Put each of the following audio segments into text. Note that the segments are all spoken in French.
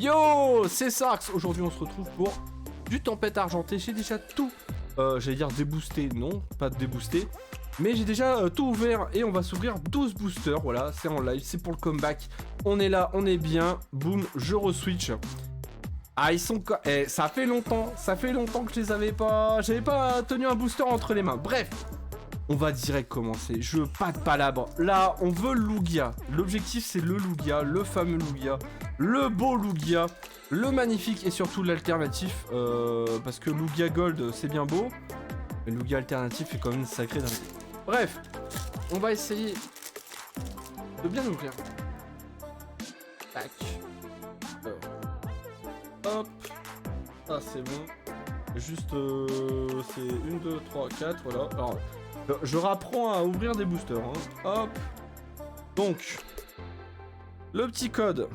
Yo, c'est Sarx. Aujourd'hui, on se retrouve pour du Tempête Argentée. J'ai déjà tout, j'allais dire déboosté. Non, pas déboosté. Mais j'ai déjà tout ouvert et on va s'ouvrir 12 boosters. Voilà, c'est en live, c'est pour le comeback. On est là, on est bien. Boum, je re-switch. Ah, ils sont... ça fait longtemps que je les avais pas... J'avais pas tenu un booster entre les mains. Bref, on va direct commencer. Je veux pas de palabre. Là, on veut le Lugia. L'objectif, c'est le Lugia, le fameux Lugia, le beau Lugia, le magnifique et surtout l'alternatif. Parce que Lugia Gold, c'est bien beau. Mais le Lugia alternatif est quand même sacré dingue. Bref, on va essayer de bien ouvrir. Tac. Hop. Ça, c'est bon. Juste, c'est 1, 2, 3, 4, voilà. Alors, je rapprends à ouvrir des boosters. Hein. Hop. Donc, le petit code.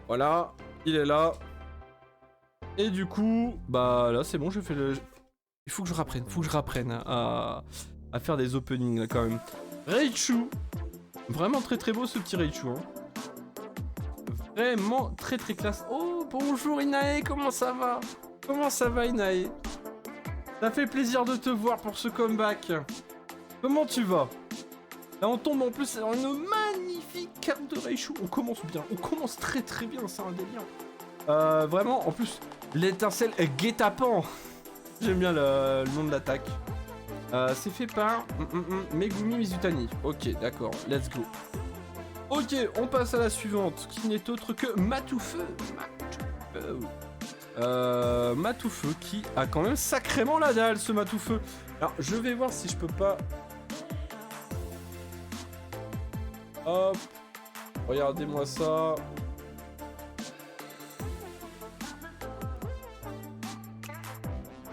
Voilà, il est là. Et du coup, bah là, c'est bon, je fais le... Il faut que je rapprenne à faire des openings, là, quand même. Raichu. Vraiment très très beau, ce petit Raichu. Hein. Vraiment très très classe. Oh, bonjour Inae, comment ça va? Comment ça va Inae? Ça fait plaisir de te voir pour ce comeback. Comment tu vas? Là on tombe en plus dans une magnifique carte de Raichu. On commence bien, on commence très très bien, c'est un délire. Vraiment, en plus, l'étincelle est guet-apens. J'aime bien le nom de l'attaque. C'est fait par Megumi Mizutani. Ok, d'accord, let's go. Ok, on passe à la suivante, qui n'est autre que Matoufeu. Matoufeu qui a quand même sacrément la dalle, ce Matoufeu. Alors, je vais voir si je peux pas... Hop. Regardez-moi ça.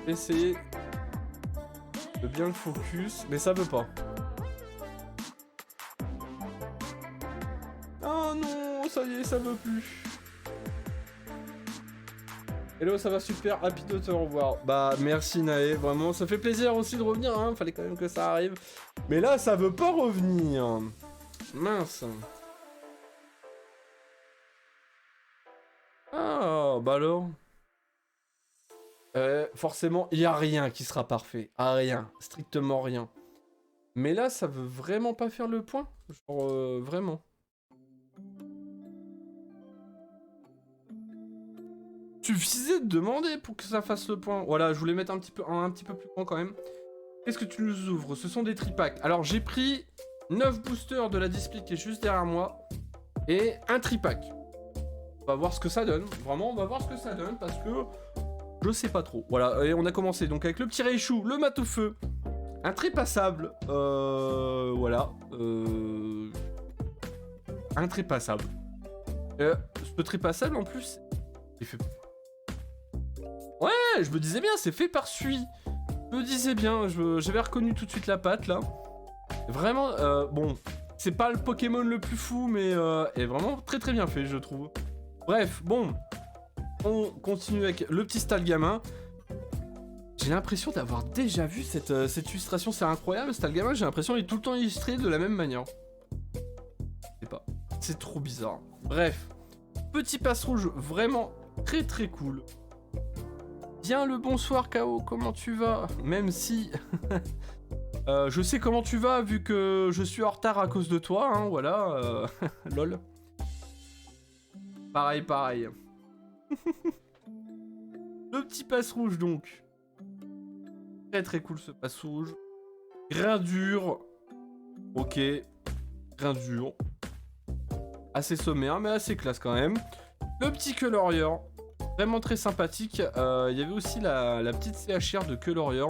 Essayer de bien le focus, mais ça veut pas. Oh non, ça y est, ça veut plus. Hello, ça va super, happy de te revoir. Bah merci Nae, vraiment, ça fait plaisir aussi de revenir, hein. Fallait quand même que ça arrive. Mais là, ça veut pas revenir. Mince. Ah, bah alors. Forcément, il n'y a rien qui sera parfait. Ah, rien, strictement rien. Mais là, ça veut vraiment pas faire le point. Genre, vraiment. Suffisait de demander pour que ça fasse le point. Voilà, je voulais mettre un petit peu plus grand quand même. Qu'est-ce que tu nous ouvres? Ce sont des tripacks. Alors, j'ai pris 9 boosters de la display qui est juste derrière moi. Et un tripack. On va voir ce que ça donne. Vraiment, on va voir ce que ça donne parce que... je sais pas trop. Voilà, et on a commencé donc avec le petit Raichu, le Matoufeu, un trépassable, voilà, un trépassable. Ce trépassable en plus, il fait... Ouais, je me disais bien, c'est fait par Sui. Je me disais bien, j'avais reconnu tout de suite la patte là. Vraiment, bon, c'est pas le Pokémon le plus fou, mais est vraiment très très bien fait, je trouve. Bref, bon. On continue avec le petit Stalgamin. J'ai l'impression d'avoir déjà vu cette illustration, c'est incroyable. Stalgamin, j'ai l'impression qu'il est tout le temps illustré de la même manière. Je sais pas, c'est trop bizarre. Bref, petit passe rouge, vraiment très très cool. Bien le bonsoir KO, comment tu vas? Même si... je sais comment tu vas vu que je suis en retard à cause de toi, hein, voilà. Lol. Pareil. Le petit passe rouge donc. Très très cool ce passe rouge. Grain dur. Ok. Grain dur. Assez sommaire mais assez classe quand même. Le petit Colorier. Vraiment très sympathique. Il y avait aussi la petite CHR de Colorier.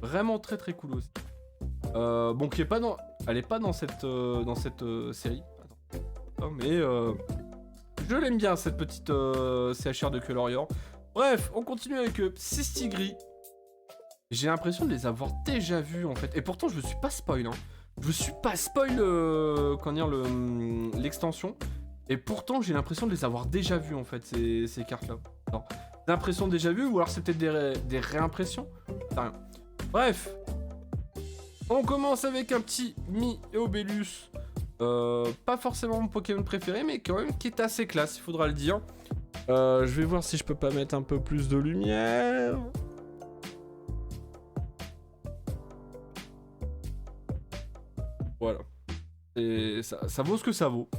Vraiment très très cool aussi. Bon qui est pas dans... Elle est pas dans cette série. Attends. Mais... je l'aime bien cette petite CHR de Colorier. Bref, on continue avec Sistigris. J'ai l'impression de les avoir déjà vus en fait. Et pourtant je me suis pas spoil. Hein. Je me suis pas spoil comment dire l'extension. Et pourtant j'ai l'impression de les avoir déjà vus en fait ces cartes là. Des impressions déjà vues ou alors c'est peut-être des réimpressions. Rien. Bref. On commence avec un petit Mi et Obélus. Pas forcément mon Pokémon préféré, mais quand même qui est assez classe, il faudra le dire. Je vais voir si je peux pas mettre un peu plus de lumière. Voilà. Et ça vaut ce que ça vaut.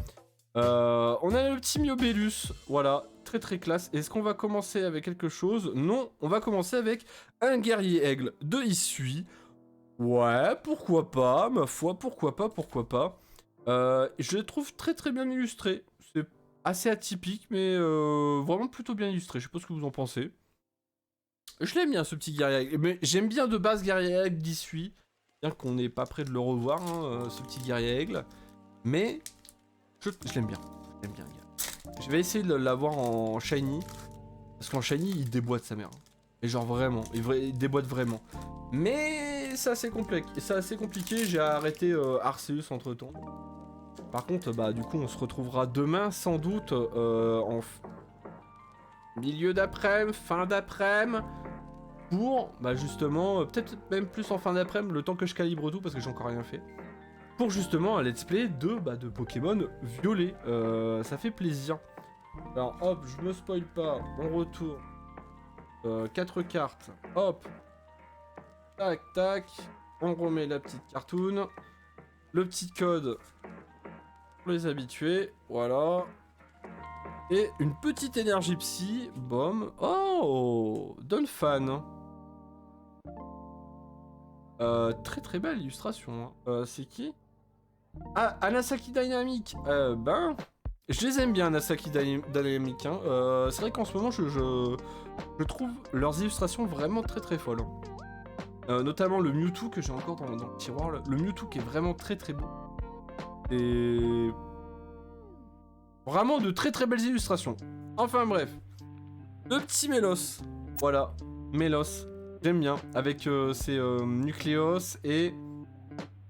On a le petit Miobellus, voilà, très très classe. Est-ce qu'on va commencer avec quelque chose? Non, on va commencer avec un guerrier aigle de Issui. Ouais, pourquoi pas, ma foi, pourquoi pas, pourquoi pas. Je le trouve très très bien illustré. C'est assez atypique, mais vraiment plutôt bien illustré. Je sais pas ce que vous en pensez. Je l'aime bien ce petit guerrier aigle, mais j'aime bien de base guerrier aigle d'Issui. Bien qu'on n'est pas prêt de le revoir, hein, ce petit guerrier aigle. Mais je l'aime bien. Je l'aime bien, gars. Je vais essayer de l'avoir en shiny. Parce qu'en shiny, il déboîte sa mère. Et genre vraiment, il déboîte vraiment. Mais c'est assez complexe. C'est assez compliqué. J'ai arrêté Arceus entre temps. Par contre, bah du coup, on se retrouvera demain sans doute en milieu d'après-midi, fin d'après-midi. Pour, bah justement, peut-être même plus en fin d'après-midi, le temps que je calibre tout parce que j'ai encore rien fait. Pour justement un let's play de Pokémon violet. Ça fait plaisir. Alors hop, je me spoil pas, on retourne. 4 cartes, hop. Tac, tac. On remet la petite cartoon. Le petit code pour les habitués, voilà. Et une petite énergie psy, bom. Oh, Donphan. Très très belle illustration. Hein. C'est qui? Ah, Anasaki Dynamic. Ben, je les aime bien, Anasaki Dynamic. Hein. C'est vrai qu'en ce moment, je trouve leurs illustrations vraiment très très folles. Notamment le Mewtwo que j'ai encore dans le tiroir. Le Mewtwo qui est vraiment très très beau. Et vraiment de très très belles illustrations. Enfin bref. Le petit Mélos. Voilà, Mélos. J'aime bien. Avec ses Nucléos et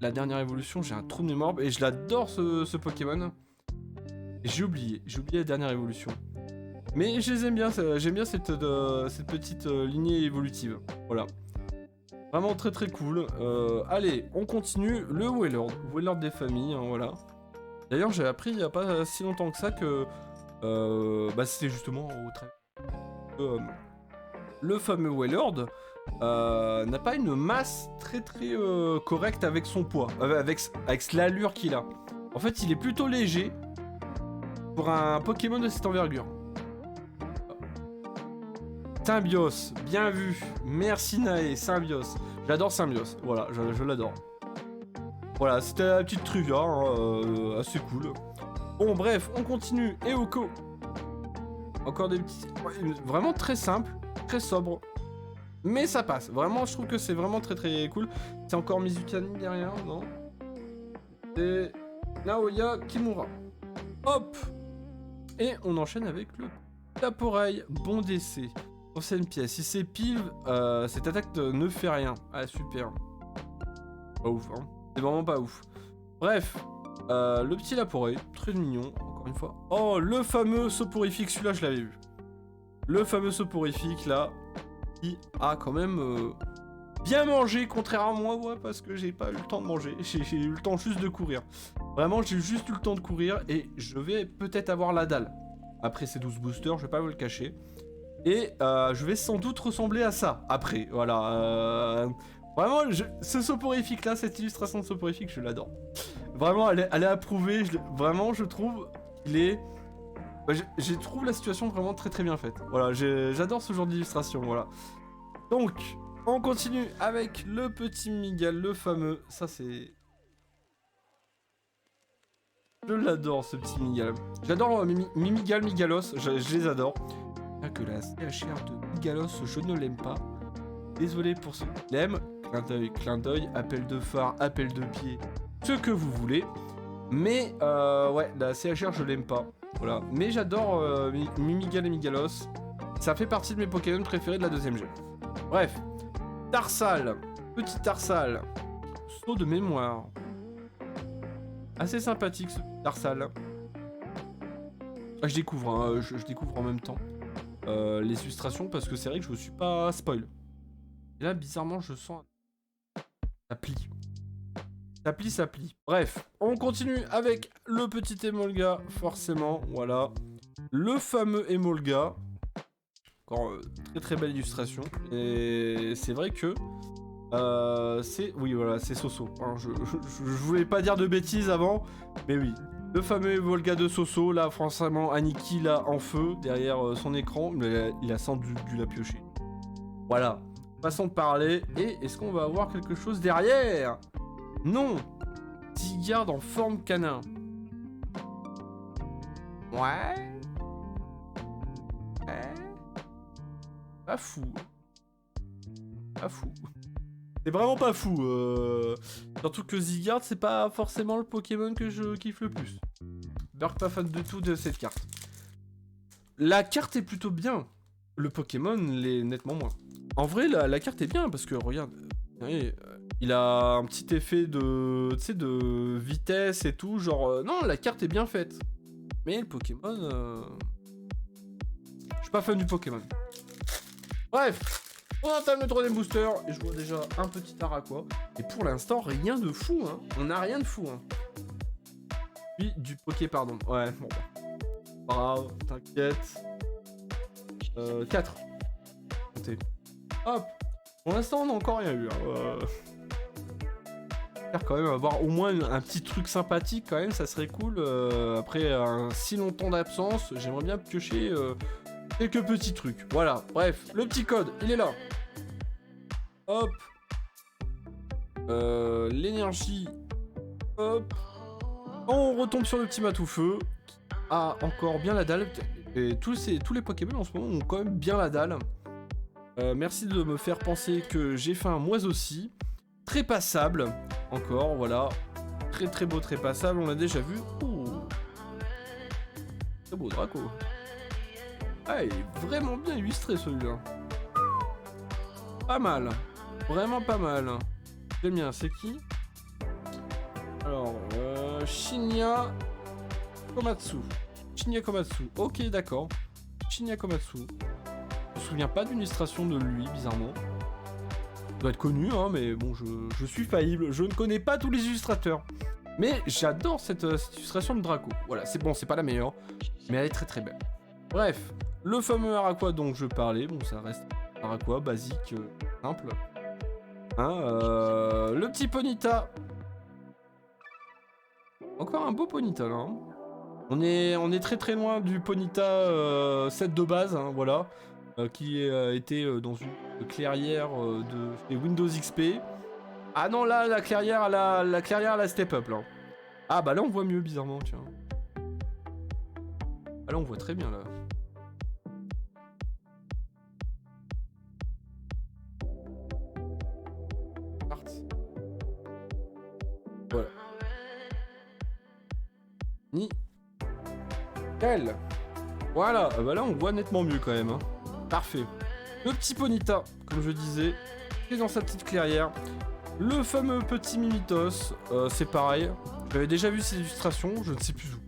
la dernière évolution. J'ai un trou de mémoire et je l'adore ce Pokémon. J'ai oublié la dernière évolution. Mais je les aime bien. J'aime bien cette petite lignée évolutive. Voilà. Vraiment très très cool. Allez, on continue. Le Wailord des familles, hein, voilà. D'ailleurs, j'ai appris il n'y a pas si longtemps que ça que bah, c'était justement au trait. Le fameux Wailord n'a pas une masse très très correcte avec son poids, avec l'allure qu'il a. En fait, il est plutôt léger pour un Pokémon de cette envergure. Symbios, bien vu. Merci Nae, Symbios. J'adore Symbios, voilà, je l'adore. Voilà, c'était la petite trivia, hein, assez cool. Bon, bref, on continue. Eoko. Encore des petits... Vraiment très simple, très sobre. Mais ça passe. Vraiment, je trouve que c'est vraiment très très cool. C'est encore Mizukami derrière, non? C'est Naoya Kimura. Hop. Et on enchaîne avec le tape-oreille. Bon décès. Ancienne pièce. Si c'est pile, cette attaque ne fait rien. Ah, super. Pas ouf, hein. C'est vraiment pas ouf. Bref. Le petit Laporeille. Très mignon, encore une fois. Oh, le fameux soporifique. Celui-là, je l'avais vu. Le fameux soporifique, là. Qui a quand même bien mangé, contrairement à moi, ouais, parce que j'ai pas eu le temps de manger. J'ai eu le temps juste de courir. Vraiment, j'ai juste eu le temps de courir et je vais peut-être avoir la dalle. Après ces 12 boosters, je vais pas vous le cacher. Et je vais sans doute ressembler à ça après, voilà. Vraiment, ce soporifique là, cette illustration de soporifique, je l'adore. Vraiment, elle est approuvée. Vraiment, je trouve qu'il est... Je trouve la situation vraiment très très bien faite. Voilà, j'adore ce genre d'illustration, voilà. Donc, on continue avec le petit Miguel, le fameux. Ça, c'est... Je l'adore, ce petit Miguel. J'adore Mimigal, Migalos, je les adore. Bien que la CHR de Migalos, je ne l'aime pas. Désolé pour ceux qui l'aiment. Clin d'œil, appel de phare, appel de pied, ce que vous voulez. Mais, ouais, la CHR, je l'aime pas. Voilà, mais j'adore Mimigal et Migalos. Ça fait partie de mes Pokémon préférés de la deuxième gemme. Bref, Tarsal, petit Tarsal, saut de mémoire. Assez sympathique ce Tarsal. Ah, je découvre, hein, je découvre en même temps les illustrations parce que c'est vrai que je me suis pas spoil. Et là, bizarrement, je sens... Ça plie. Ça plie. Bref, on continue avec le petit Emolga, forcément, voilà. Le fameux Emolga. Encore très très belle illustration. Et c'est vrai que... oui, voilà, c'est Soso. Hein, je voulais pas dire de bêtises avant, mais oui. Le fameux Emolga de Soso, là, forcément, Aniki, là, en feu, derrière son écran. Il a sans dû la piocher. Voilà. Façon de parler. Et est-ce qu'on va avoir quelque chose derrière? Non. Zygarde en forme canin. Ouais. Pas fou. Pas fou. C'est vraiment pas fou. Surtout que Zygarde, c'est pas forcément le Pokémon que je kiffe le plus. Burk pas fan du tout de cette carte. La carte est plutôt bien. Le Pokémon l'est nettement moins. En vrai, la carte est bien parce que regarde, il a un petit effet de, tu sais, de vitesse et tout. Genre, non, la carte est bien faite. Mais le Pokémon, je suis pas fan du Pokémon. Bref. On entame le troisième booster, et je vois déjà un petit Araquois. Et pour l'instant, rien de fou, hein. On n'a rien de fou, hein. Puis du Poké, pardon. Ouais, bon. Bravo, t'inquiète. 4. Comptez. Hop. Pour l'instant, on n'a encore rien eu. Hein. J'espère quand même avoir au moins un petit truc sympathique, quand même, ça serait cool. Après un si longtemps d'absence, j'aimerais bien piocher... quelques petits trucs, voilà, bref, le petit code, il est là. Hop. L'énergie. Hop. On retombe sur le petit Matoufeu. Ah, encore bien la dalle. Et tous les Pokémon en ce moment ont quand même bien la dalle. Merci de me faire penser que j'ai fait un moise aussi. Très passable, encore, voilà. Très très beau, très passable, on l'a déjà vu. Ouh. Très beau Draco. Ah, il est vraiment bien illustré celui-là. Pas mal. Vraiment pas mal. J'aime bien, c'est qui? Alors, Shinya Komatsu. Shinya Komatsu. Ok, d'accord. Shinya Komatsu. Je me souviens pas d'une illustration de lui, bizarrement. Il doit être connu, hein, mais bon, je suis faillible. Je ne connais pas tous les illustrateurs. Mais j'adore cette illustration de Draco. Voilà, c'est bon, c'est pas la meilleure. Mais elle est très très belle. Bref. Le fameux Araquois dont je parlais, bon ça reste Araquois, basique, simple. Hein, le petit Ponyta. Encore un beau Ponyta là. Hein. On est très très loin du Ponyta set de base, hein, voilà. Qui était dans une clairière de Windows XP. Ah non là, la clairière à la step up là. Ah bah là on voit mieux bizarrement, tiens. Ah là on voit très bien là. Voilà. Nickel. Voilà, bah là on voit nettement mieux quand même. Hein. Parfait. Le petit Ponyta, comme je disais, est dans sa petite clairière. Le fameux petit Mimitos, c'est pareil. J'avais déjà vu ces illustrations, je ne sais plus où.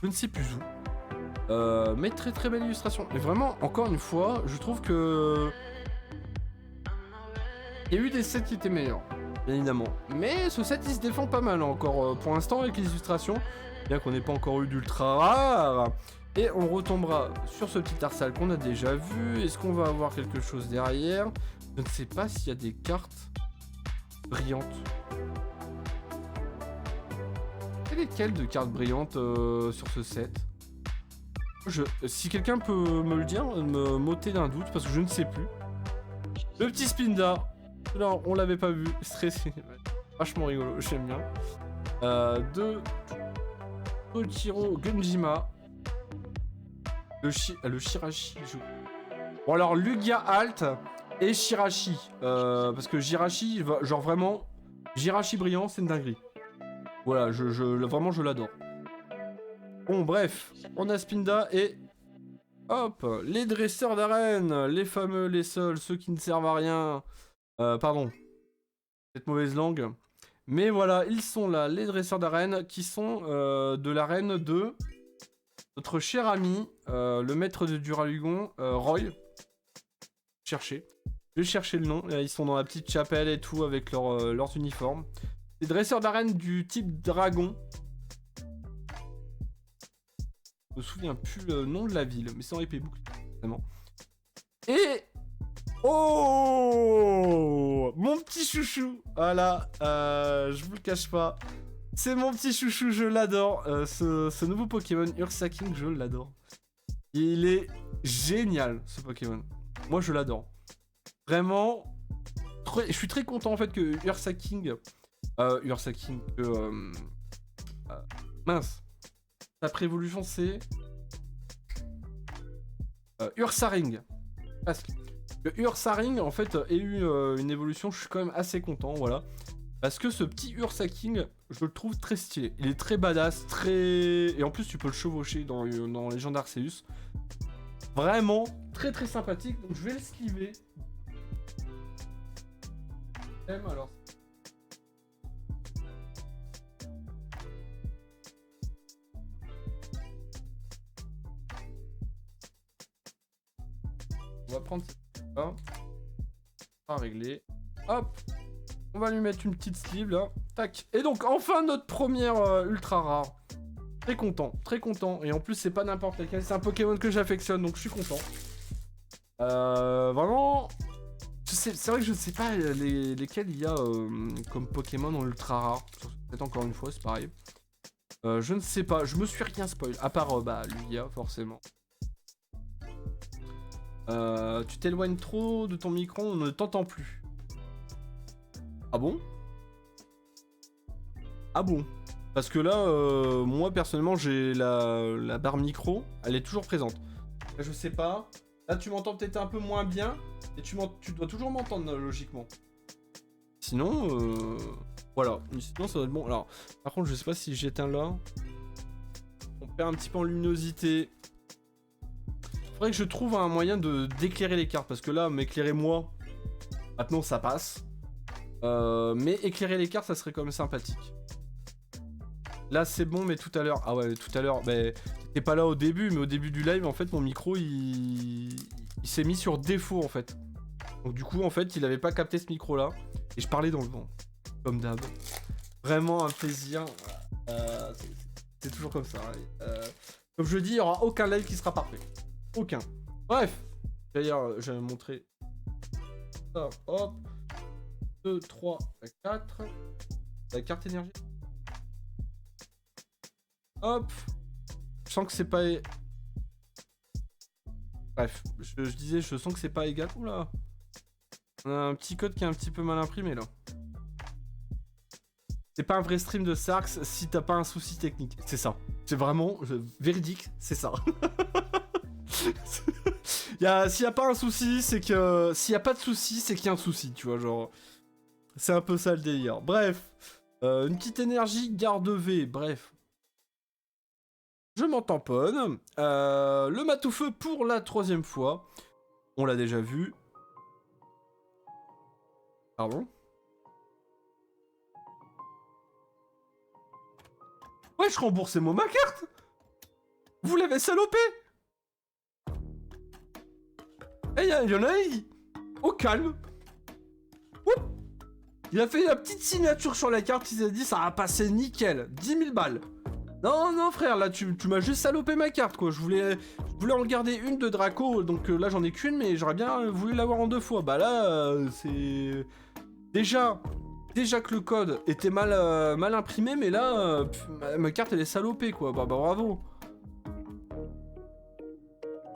Je ne sais plus où. Mais très très belle illustration. Et vraiment, encore une fois, je trouve que... il y a eu des sets qui étaient meilleurs. Bien évidemment. Mais ce set il se défend pas mal encore pour l'instant avec les illustrations. Bien qu'on n'ait pas encore eu d'ultra rare. Et on retombera sur ce petit Arsal qu'on a déjà vu. Est-ce qu'on va avoir quelque chose derrière? Je ne sais pas s'il y a des cartes brillantes. C'est lesquelles de cartes brillantes sur ce set? Si quelqu'un peut me le dire, me m'ôter d'un doute parce que je ne sais plus. Le petit Spinda. Non, on l'avait pas vu. Stressé. Vachement rigolo, j'aime bien. De Tochiro Gunjima. Le Shirashi. Bon alors Lugia Alt et Shirashi. Parce que Jirachi, genre vraiment, Jirachi brillant, c'est une dinguerie. Voilà, vraiment je l'adore. Bon bref, on a Spinda et... hop, les dresseurs d'arène, les fameux, les seuls, ceux qui ne servent à rien. Pardon, cette mauvaise langue. Mais voilà, ils sont là, les dresseurs d'arène, qui sont de l'arène de notre cher ami, le maître de Duralugon, Roy. Je vais chercher le nom. Ils sont dans la petite chapelle et tout avec leurs uniformes. C'est dresseur d'arène du type dragon. Je me souviens plus le nom de la ville, mais c'est en épée boucle, vraiment. Et... Oh, mon petit chouchou. Voilà, je vous le cache pas. C'est mon petit chouchou, je l'adore. Ce nouveau Pokémon Ursa King, je l'adore. Il est génial, ce Pokémon. Moi, je l'adore. Vraiment, je suis très content en fait que Ursa King... mince. Sa prévolution, c'est... Ursaring. Parce que le Ursaring, en fait, ait eu une évolution, je suis quand même assez content, voilà. Parce que ce petit Ursa King, je le trouve très stylé. Il est très badass, très... Et en plus, tu peux le chevaucher dans Légende Arceus. Vraiment, très très sympathique. Donc, je vais l'esquiver. Alors... On va prendre ça. On va régler. Hop. On va lui mettre une petite sleeve là. Tac. Et donc enfin notre première ultra rare. Très content. Très content. Et en plus c'est pas n'importe lequel. C'est un Pokémon que j'affectionne. Donc je suis content. Vraiment. C'est vrai que je sais pas lesquels il y a comme Pokémon en ultra rare. Peut-être encore une fois c'est pareil. Je ne sais pas. Je me suis rien spoil. À part Lugia forcément. Tu t'éloignes trop de ton micro, on ne t'entend plus. Ah bon? Ah bon? Parce que là, moi personnellement, j'ai la barre micro, elle est toujours présente. Là, je sais pas. Là, tu m'entends peut-être un peu moins bien, et tu dois toujours m'entendre logiquement. Sinon, voilà. Sinon, ça doit être bon. Alors, par contre, je sais pas si j'éteins là. On perd un petit peu en luminosité. Faudrait que je trouve un moyen d'éclairer les cartes, parce que là, m'éclairer moi, maintenant ça passe. Mais éclairer les cartes, ça serait quand même sympathique. Là, c'est bon, mais tout à l'heure... Ah ouais, tout à l'heure, t'étais pas là au début, mais au début du live, en fait, mon micro, il s'est mis sur défaut, en fait. Donc du coup, en fait, il avait pas capté ce micro-là, et je parlais dans le vent, comme d'hab. Vraiment un plaisir. C'est toujours comme ça. Comme je dis, il y aura aucun live qui sera parfait. Aucun. Bref. D'ailleurs, je vais montrer ça. Hop. 2, 3, 4. La carte énergie. Hop. Je sens que c'est pas... Bref. Je disais, je sens que c'est pas égal. Oula. On a un petit code qui est un petit peu mal imprimé, là. C'est pas un vrai stream de Sarx si t'as pas un souci technique. C'est ça. C'est vraiment véridique, c'est ça. S'il y a pas un souci, c'est que... S'il y a pas de souci, c'est qu'il y a un souci, tu vois, genre... C'est un peu ça le délire. Bref. Une petite énergie, garde V, bref. Je m'en tamponne. Le Matoufeu pour la 3e fois. On l'a déjà vu. Pardon. Ouais, je rembourse moi ma carte. Vous l'avez salopé. Et il y en a un, au calme. Oup. Il a fait la petite signature sur la carte, il s'est dit ça va passer nickel, 10 000 balles. Non, non frère, là tu m'as juste salopé ma carte quoi, je voulais en garder une de Draco, donc là j'en ai qu'une, mais j'aurais bien voulu l'avoir en 2 fois. Bah là, c'est... Déjà que le code était mal imprimé, mais là, ma carte elle est salopée quoi, bah bravo.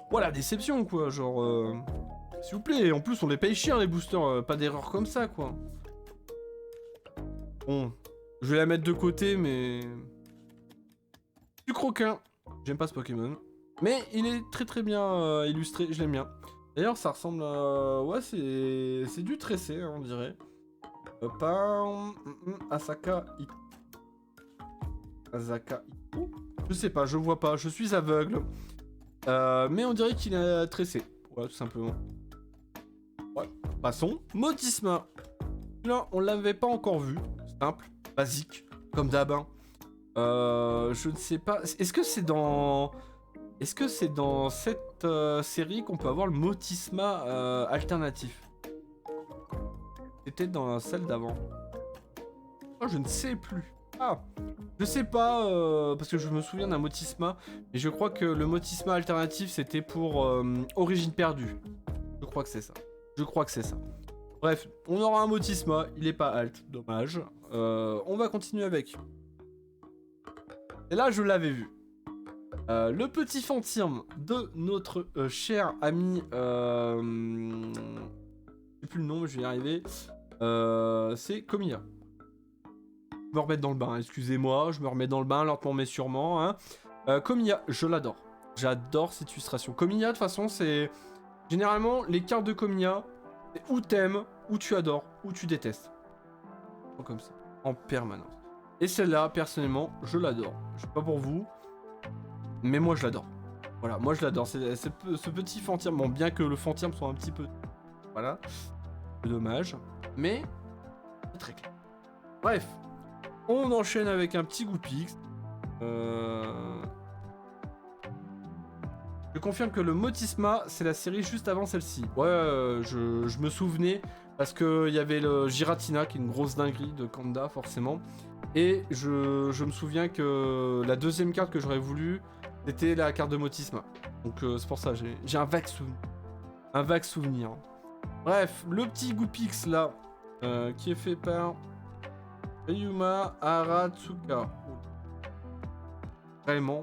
Voilà, déception quoi, genre... S'il vous plaît, en plus on les paye cher les boosters, pas d'erreur comme ça quoi. Bon, je vais la mettre de côté mais... Du croquin. J'aime pas ce Pokémon. Mais il est très très bien illustré, je l'aime bien. D'ailleurs ça ressemble à... Ouais, c'est du tressé hein, on dirait. Asaka Ito. Asaka Ito. Je sais pas, je vois pas, je suis aveugle. Mais on dirait qu'il est tressé. Ouais, tout simplement. Ouais, passons. Motisma. Là, on l'avait pas encore vu. Simple, basique, comme d'hab. Hein. Je ne sais pas. Est-ce que c'est dans... Est-ce que c'est dans cette série qu'on peut avoir le Motisma alternatif? C'était dans celle d'avant. Oh, je ne sais plus. Ah, je sais pas, parce que je me souviens d'un Motisma, mais je crois que le Motisma alternatif, c'était pour Origine perdue. Je crois que c'est ça. Je crois que c'est ça. Bref, on aura un Motisma, il est pas alt, dommage. On va continuer avec. Et là, je l'avais vu. Le petit fantôme de notre cher ami... je sais plus le nom, mais je vais y arriver. C'est Komiya. Je me remets dans le bain, excusez-moi, je me remets dans le bain lentement mais sûrement. Hein. Komiya, je l'adore. J'adore cette illustration. Komiya, de toute façon, c'est... Généralement, les cartes de Komiya, c'est ou t'aimes, ou tu adores, ou tu détestes. Comme ça, en permanence. Et celle-là, personnellement, je l'adore. Je sais pas pour vous, mais moi je l'adore. Voilà, moi je l'adore. C'est ce petit fantôme. Bon, bien que le fantôme soit un petit peu... Voilà. C'est dommage. Mais, c'est très clair. Bref. On enchaîne avec un petit Goupix. Je confirme que le Motisma, c'est la série juste avant celle-ci. Ouais, je me souvenais, parce qu'il y avait le Giratina, qui est une grosse dinguerie de Kanda, forcément. Et je me souviens que la deuxième carte que j'aurais voulu, c'était la carte de Motisma. Donc c'est pour ça, j'ai un vague souvenir. Un vague souvenir. Bref, le petit Goupix, là, qui est fait par... Ryuma Aratsuka. Vraiment.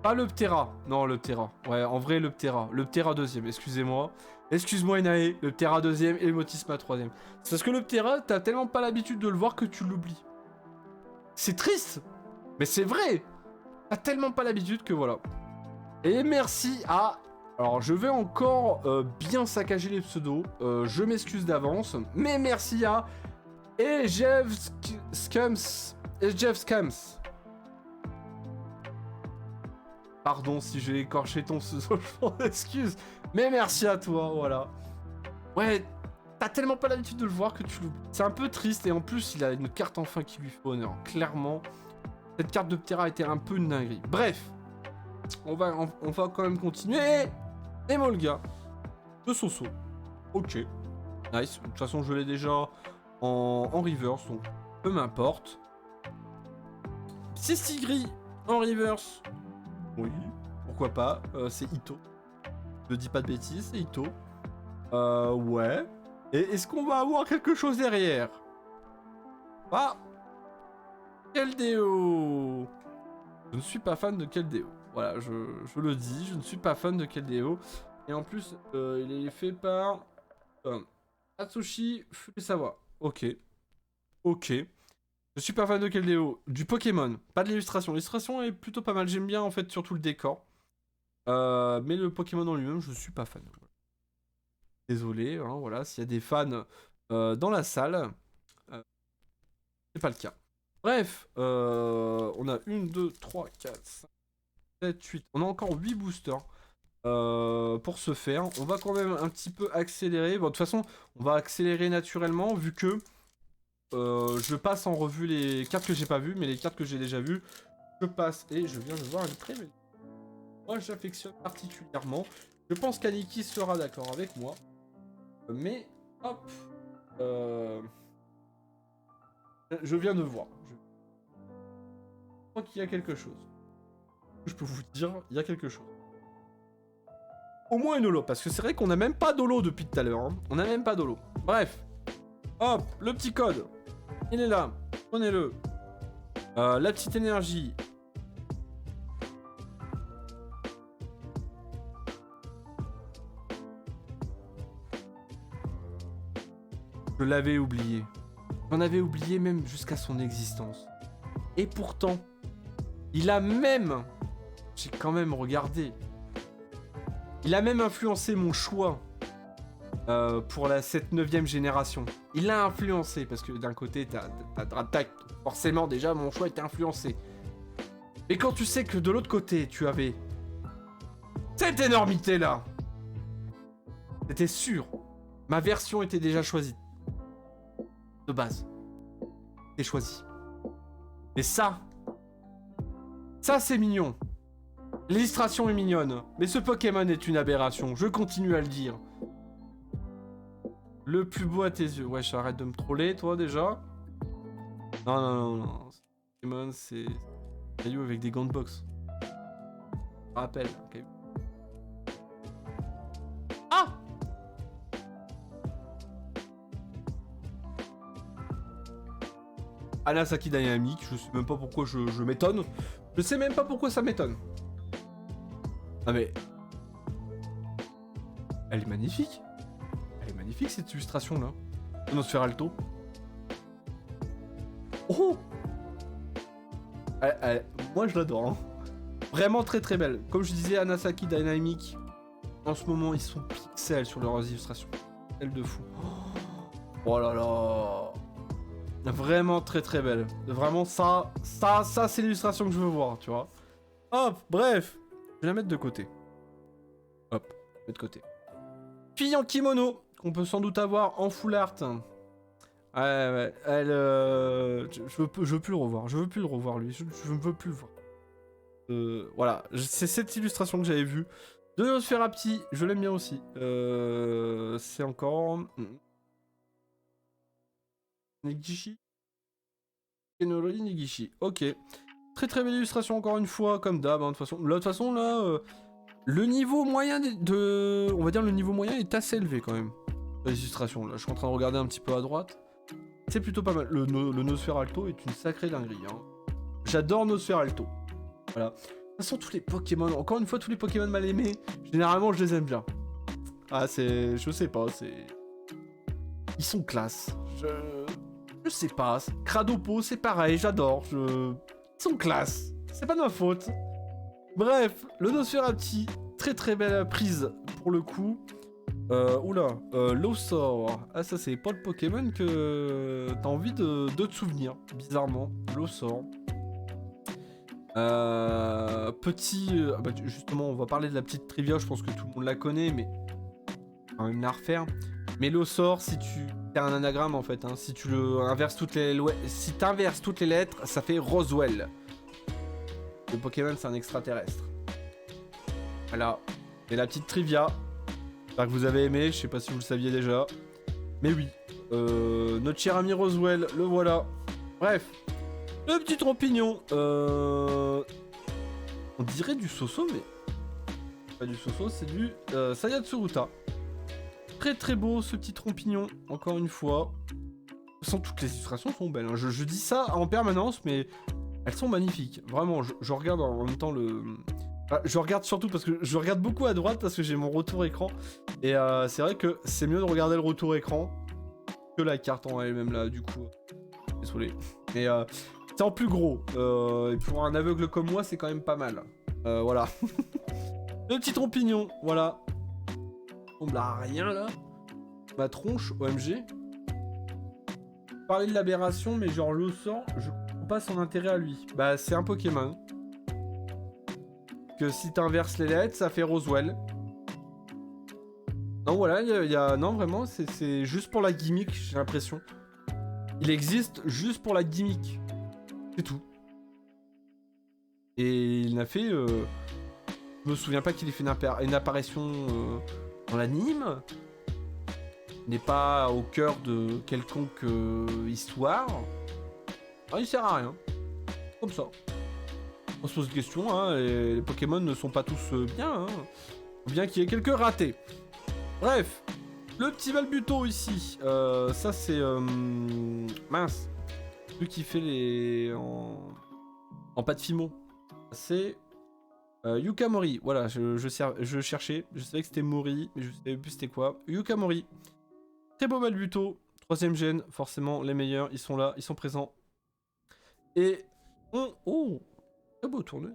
Pas le Ptera. Non, le Ptera. Ouais, en vrai, le Ptera. Le Ptera deuxième, excusez-moi. Excuse-moi, Inae. Le Ptera deuxième et le Motisma troisième. C'est parce que le Ptera, t'as tellement pas l'habitude de le voir que tu l'oublies. C'est triste. Mais c'est vrai. T'as tellement pas l'habitude que voilà. Et merci à... Alors, je vais encore bien saccager les pseudos. Je m'excuse d'avance. Mais merci à... Et Jeff Scams. Pardon si j'ai écorché ton pseudo, je m'en excuse. Mais merci à toi, voilà. Ouais, t'as tellement pas l'habitude de le voir que tu l'oublies. C'est un peu triste et en plus, il a une carte enfin qui lui fait honneur. Clairement, cette carte de Ptera était un peu une dinguerie. Bref, on va quand même continuer. Et Molga de Soso. Ok, nice. De toute façon, je l'ai déjà... En reverse, donc peu m'importe. Sistigri en reverse. Oui, pourquoi pas. C'est Ito. Je dis pas de bêtises, c'est Ito. Ouais. Et est-ce qu'on va avoir quelque chose derrière? Ah, Keldeo. Je ne suis pas fan de Keldeo. Voilà, je le dis, je ne suis pas fan de Keldeo. Et en plus, il est fait par Atsushi Furusawa. Ok. Ok. Je suis pas fan de Keldeo. Du Pokémon. Pas de l'illustration. L'illustration est plutôt pas mal. J'aime bien en fait surtout le décor. Mais le Pokémon en lui-même, je suis pas fan. Désolé, hein, voilà. S'il y a des fans dans la salle, c'est pas le cas. Bref, on a 1, 2, 3, 4, 5, 7, 8. On a encore 8 boosters. Pour ce faire, on va quand même un petit peu accélérer. Bon, de toute façon, on va accélérer naturellement vu que je passe en revue les cartes que j'ai pas vues, mais les cartes que j'ai déjà vues, je passe et je viens de voir une très belle. Moi, j'affectionne particulièrement. Je pense qu'Aniki sera d'accord avec moi, mais hop, je viens de voir. Je crois qu'il y a quelque chose. Je peux vous dire, il y a quelque chose. Au moins une holo, parce que c'est vrai qu'on n'a même pas d'holo depuis tout à l'heure. Hein. On n'a même pas d'holo. Bref. Hop, le petit code. Il est là. Prenez-le. La petite énergie. Je l'avais oublié. J'en avais oublié même jusqu'à son existence. Et pourtant, il a même... J'ai quand même regardé... Il a même influencé mon choix pour cette 9ème génération. Il l'a influencé, parce que d'un côté, t'as Dratak. Forcément, déjà, mon choix était influencé. Mais quand tu sais que de l'autre côté, tu avais cette énormité-là, c'était sûr. Ma version était déjà choisie. De base. C'est choisi. Et ça c'est mignon. L'illustration est mignonne, mais ce Pokémon est une aberration, je continue à le dire. Le plus beau à tes yeux. Ouais, j'arrête de me troller, toi, déjà. Non, non, non, non. Pokémon, c'est caillou avec des gants de boxe. Je me rappelle. Caillou. Ah! Anasaki Dynamic, je sais même pas pourquoi je m'étonne. Je sais même pas pourquoi ça m'étonne. Ah mais... Elle est magnifique. Elle est magnifique cette illustration là. Nosferalto. Oh! Moi je l'adore. Hein. Vraiment très très belle. Comme je disais, Anasaki Dynamic, en ce moment ils sont pixels sur leurs illustrations. Pixels de fou. Oh là là. Vraiment très très belle. Vraiment ça c'est l'illustration que je veux voir, tu vois. Hop, bref. Je vais la mettre de côté. Hop, de côté. Fille en kimono, qu'on peut sans doute avoir en full art. Ouais, elle... je veux plus le revoir. Je veux plus le revoir, lui. Je ne veux plus le voir. Voilà, c'est cette illustration que j'avais vue. De Nosferatu, je l'aime bien aussi. C'est encore... Negishi Kenori Negishi. Ok. Très très belle illustration encore une fois, comme d'hab. Hein, de toute façon, là... le niveau moyen de... On va dire le niveau moyen est assez élevé quand même. Les illustrations, là. Je suis en train de regarder un petit peu à droite. C'est plutôt pas mal. Le Nosferalto est une sacrée dinguerie. Hein. J'adore Nosferalto. Voilà. De toute façon, tous les Pokémon, encore une fois, tous les Pokémon mal aimés, généralement, je les aime bien. Ah, c'est... Je sais pas, c'est... Ils sont classe. Je sais pas. Cradopo, c'est pareil, j'adore. Ils sont classe. C'est pas de ma faute. Bref, le Nosferatu, très très belle prise pour le coup. Oula, Losor. Ah, ça, c'est pas le Pokémon que t'as envie de te souvenir, bizarrement. Losor. Bah, justement, on va parler de la petite trivia. Je pense que tout le monde la connaît, mais quand même la refaire. Mais Losor, si tu... C'est un anagramme en fait. Hein. Si tu le inverses si t'inverses toutes les lettres, ça fait Roswell. Le Pokémon, c'est un extraterrestre. Voilà. Et la petite trivia. J'espère que vous avez aimé. Je sais pas si vous le saviez déjà. Mais oui. Notre cher ami Roswell, le voilà. Bref. Le petit trompignon. On dirait du Soso, mais... Pas du Soso, c'est du Sayatsuruta. Très très beau ce petit trompignon, encore une fois. Sans toutes les illustrations sont belles. Hein. Je dis ça en permanence, mais elles sont magnifiques. Vraiment, je regarde en même temps le... Enfin, je regarde surtout parce que je regarde beaucoup à droite parce que j'ai mon retour écran. Et c'est vrai que c'est mieux de regarder le retour écran que la carte en elle-même là, du coup. Désolé. Mais c'est en plus gros. Et pour un aveugle comme moi, c'est quand même pas mal. Voilà. Le petit trompignon, voilà. On n'a rien là. Ma tronche, OMG. Parler de l'aberration, mais genre Losor, je comprends pas son intérêt à lui. Bah, c'est un Pokémon. Que si t'inverses les lettres, ça fait Roswell. Non, voilà, non, vraiment, c'est juste pour la gimmick, j'ai l'impression. Il existe juste pour la gimmick. C'est tout. Et il n'a fait... Je me souviens pas qu'il ait fait une apparition dans l'anime. Il n'est pas au cœur de quelconque histoire. Ah, il sert à rien. Comme ça. On se pose une question, hein, les Pokémon ne sont pas tous bien. Hein. Bien qu'il y ait quelques ratés. Bref. Le petit Balbuto ici. Ça c'est... mince. Celui qui fait les... En pâte Fimo. C'est... Yukamori, voilà, je cherchais, je savais que c'était Mori, mais je savais plus c'était quoi. Yukamori, très beau Balbuto, 3ème gène, forcément les meilleurs, ils sont là, ils sont présents. Et oh, très beau tourne.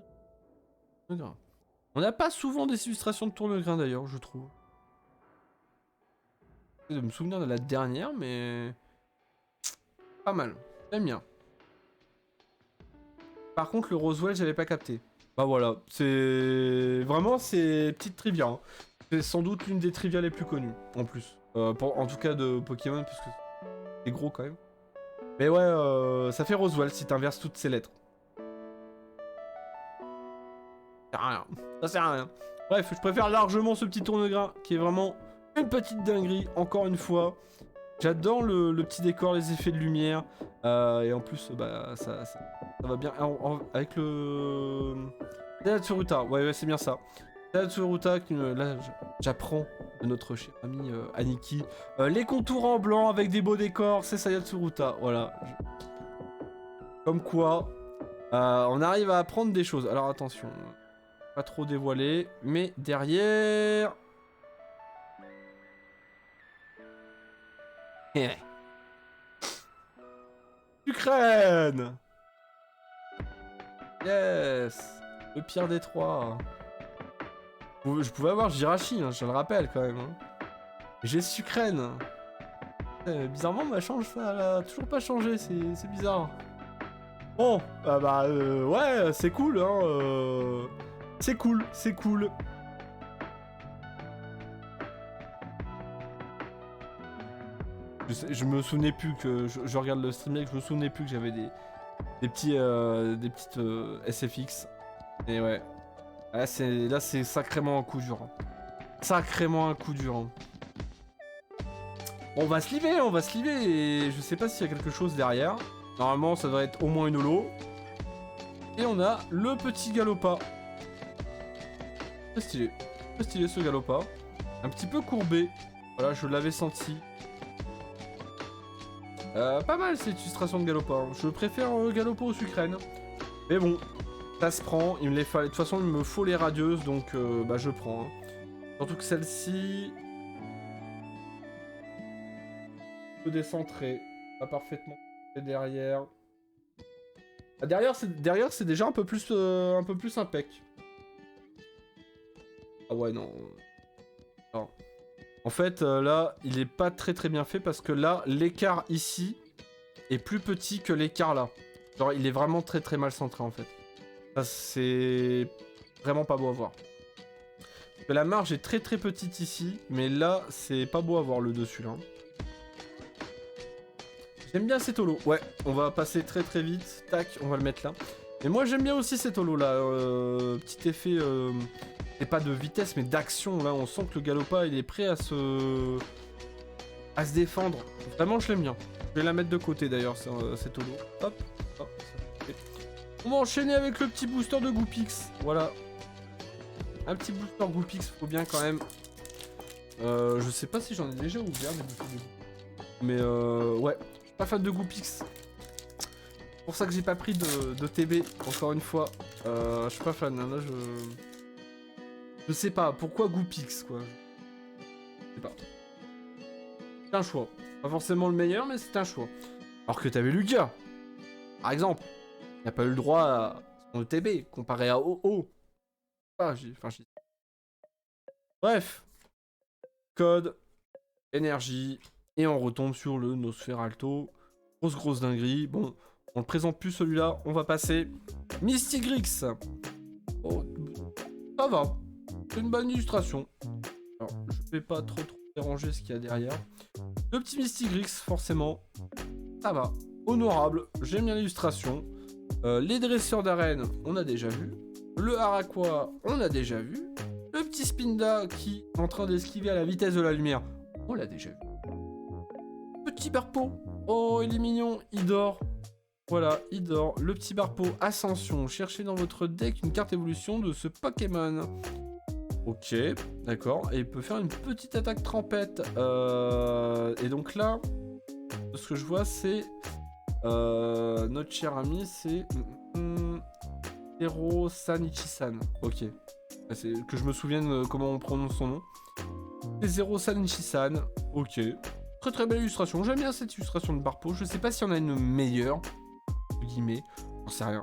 On n'a pas souvent des illustrations de tourne-grain d'ailleurs, je trouve. Je vais me souvenir de la dernière, mais pas mal, j'aime bien. Par contre, le Roswell, j'avais pas capté. Bah voilà, c'est... Vraiment, c'est petite trivia. Hein. C'est sans doute l'une des trivia les plus connues, en plus. En tout cas de Pokémon, puisque c'est gros quand même. Mais ouais, ça fait Roswell si t'inverses toutes ces lettres. Ça sert à rien. Ça sert à rien. Bref, je préfère largement ce petit tourne-grain, qui est vraiment une petite dinguerie, encore une fois. J'adore le petit décor, les effets de lumière. Et en plus, bah, ça va bien. Avec le... Tsuruta, ouais, c'est bien ça. Tsuruta, là, j'apprends de notre cher ami Aniki. Les contours en blanc avec des beaux décors, c'est Saya Tsuruta. Voilà. Comme quoi, on arrive à apprendre des choses. Alors attention, pas trop dévoiler. Mais derrière... Ukraine. Yes. Le pire des trois. Je pouvais avoir Jirachi, hein, je le rappelle quand même. Hein. J'ai Sucrène. Bizarrement, ma change, ça a toujours pas changé, c'est bizarre. Bon, ouais, c'est cool, hein. C'est cool, c'est cool. Je me souvenais plus que... Je regarde le stream et que je me souvenais plus que j'avais des petites SFX. Et ouais. Là, c'est sacrément un coup dur. Hein. Sacrément un coup dur. Hein. On va se liver, et je sais pas s'il y a quelque chose derrière. Normalement, ça devrait être au moins une holo. Et on a le petit Galopa. Très stylé ce Galopa. Un petit peu courbé. Voilà, je l'avais senti. Pas mal cette illustration de Galopa. Hein. Je préfère Galopa au Sucrène. Mais bon, ça se prend. Il me les fallait. De toute façon, il me faut les radieuses, donc bah je prends. Hein. Surtout que celle-ci... peu décentrée. Pas parfaitement derrière. Ah, derrière, c'est déjà un peu plus impec. Ah ouais, non. Non. En fait, là, il est pas très bien fait parce que là, l'écart ici est plus petit que l'écart là. Genre, il est vraiment très mal centré en fait. Ça, c'est vraiment pas beau à voir. Parce que la marge est très petite ici, mais là, c'est pas beau à voir le dessus là. J'aime bien cet holo. Ouais, on va passer très vite. Tac, on va le mettre là. Et moi, j'aime bien aussi cet holo là. Petit effet... Et pas de vitesse mais d'action, là on sent que le Galopa il est prêt à se défendre. Vraiment je l'aime bien. Je vais la mettre de côté d'ailleurs cette holo. Hop, hop. On va enchaîner avec le petit booster de Goopix. Voilà. Un petit booster Goopix, faut bien quand même. Je sais pas si j'en ai déjà ouvert des boosters de Goopix. Mais ouais, je suis pas fan de Goopix. C'est pour ça que j'ai pas pris de TB, encore une fois. Je suis pas fan, hein. Là je sais pas, pourquoi Goopix, quoi. Je sais pas. C'est un choix. Pas forcément le meilleur, mais c'est un choix. Alors que t'avais Lugia, par exemple. Il n'a pas eu le droit à son ETB, comparé à OO. Bref. Code, énergie, et on retombe sur le Nosferalto. Grosse dinguerie. Bon, on le présente plus celui-là, on va passer. Mystigrix. Oh, ça va. C'est une bonne illustration. Alors, je vais pas trop déranger ce qu'il y a derrière. Le petit Mystigrix, forcément. Ça va. Honorable. J'aime bien l'illustration. Les dresseurs d'arène, on a déjà vu. Le Harakwa, on a déjà vu. Le petit Spinda qui est en train d'esquiver à la vitesse de la lumière, on l'a déjà vu. Petit Barpo. Oh, il est mignon. Il dort. Voilà, il dort. Le petit Barpo Ascension. Cherchez dans votre deck une carte évolution de ce Pokémon. Ok, d'accord. Et il peut faire une petite attaque trempette. Et donc là, ce que je vois, c'est... notre cher ami, c'est... Zero Sanichi-san. Ok. C'est que je me souvienne comment on prononce son nom. C'est Zero Sanichi-san. Ok. Très belle illustration. J'aime bien cette illustration de Barpo. Je sais pas si on a une meilleure. Entre guillemets. J'en sais rien.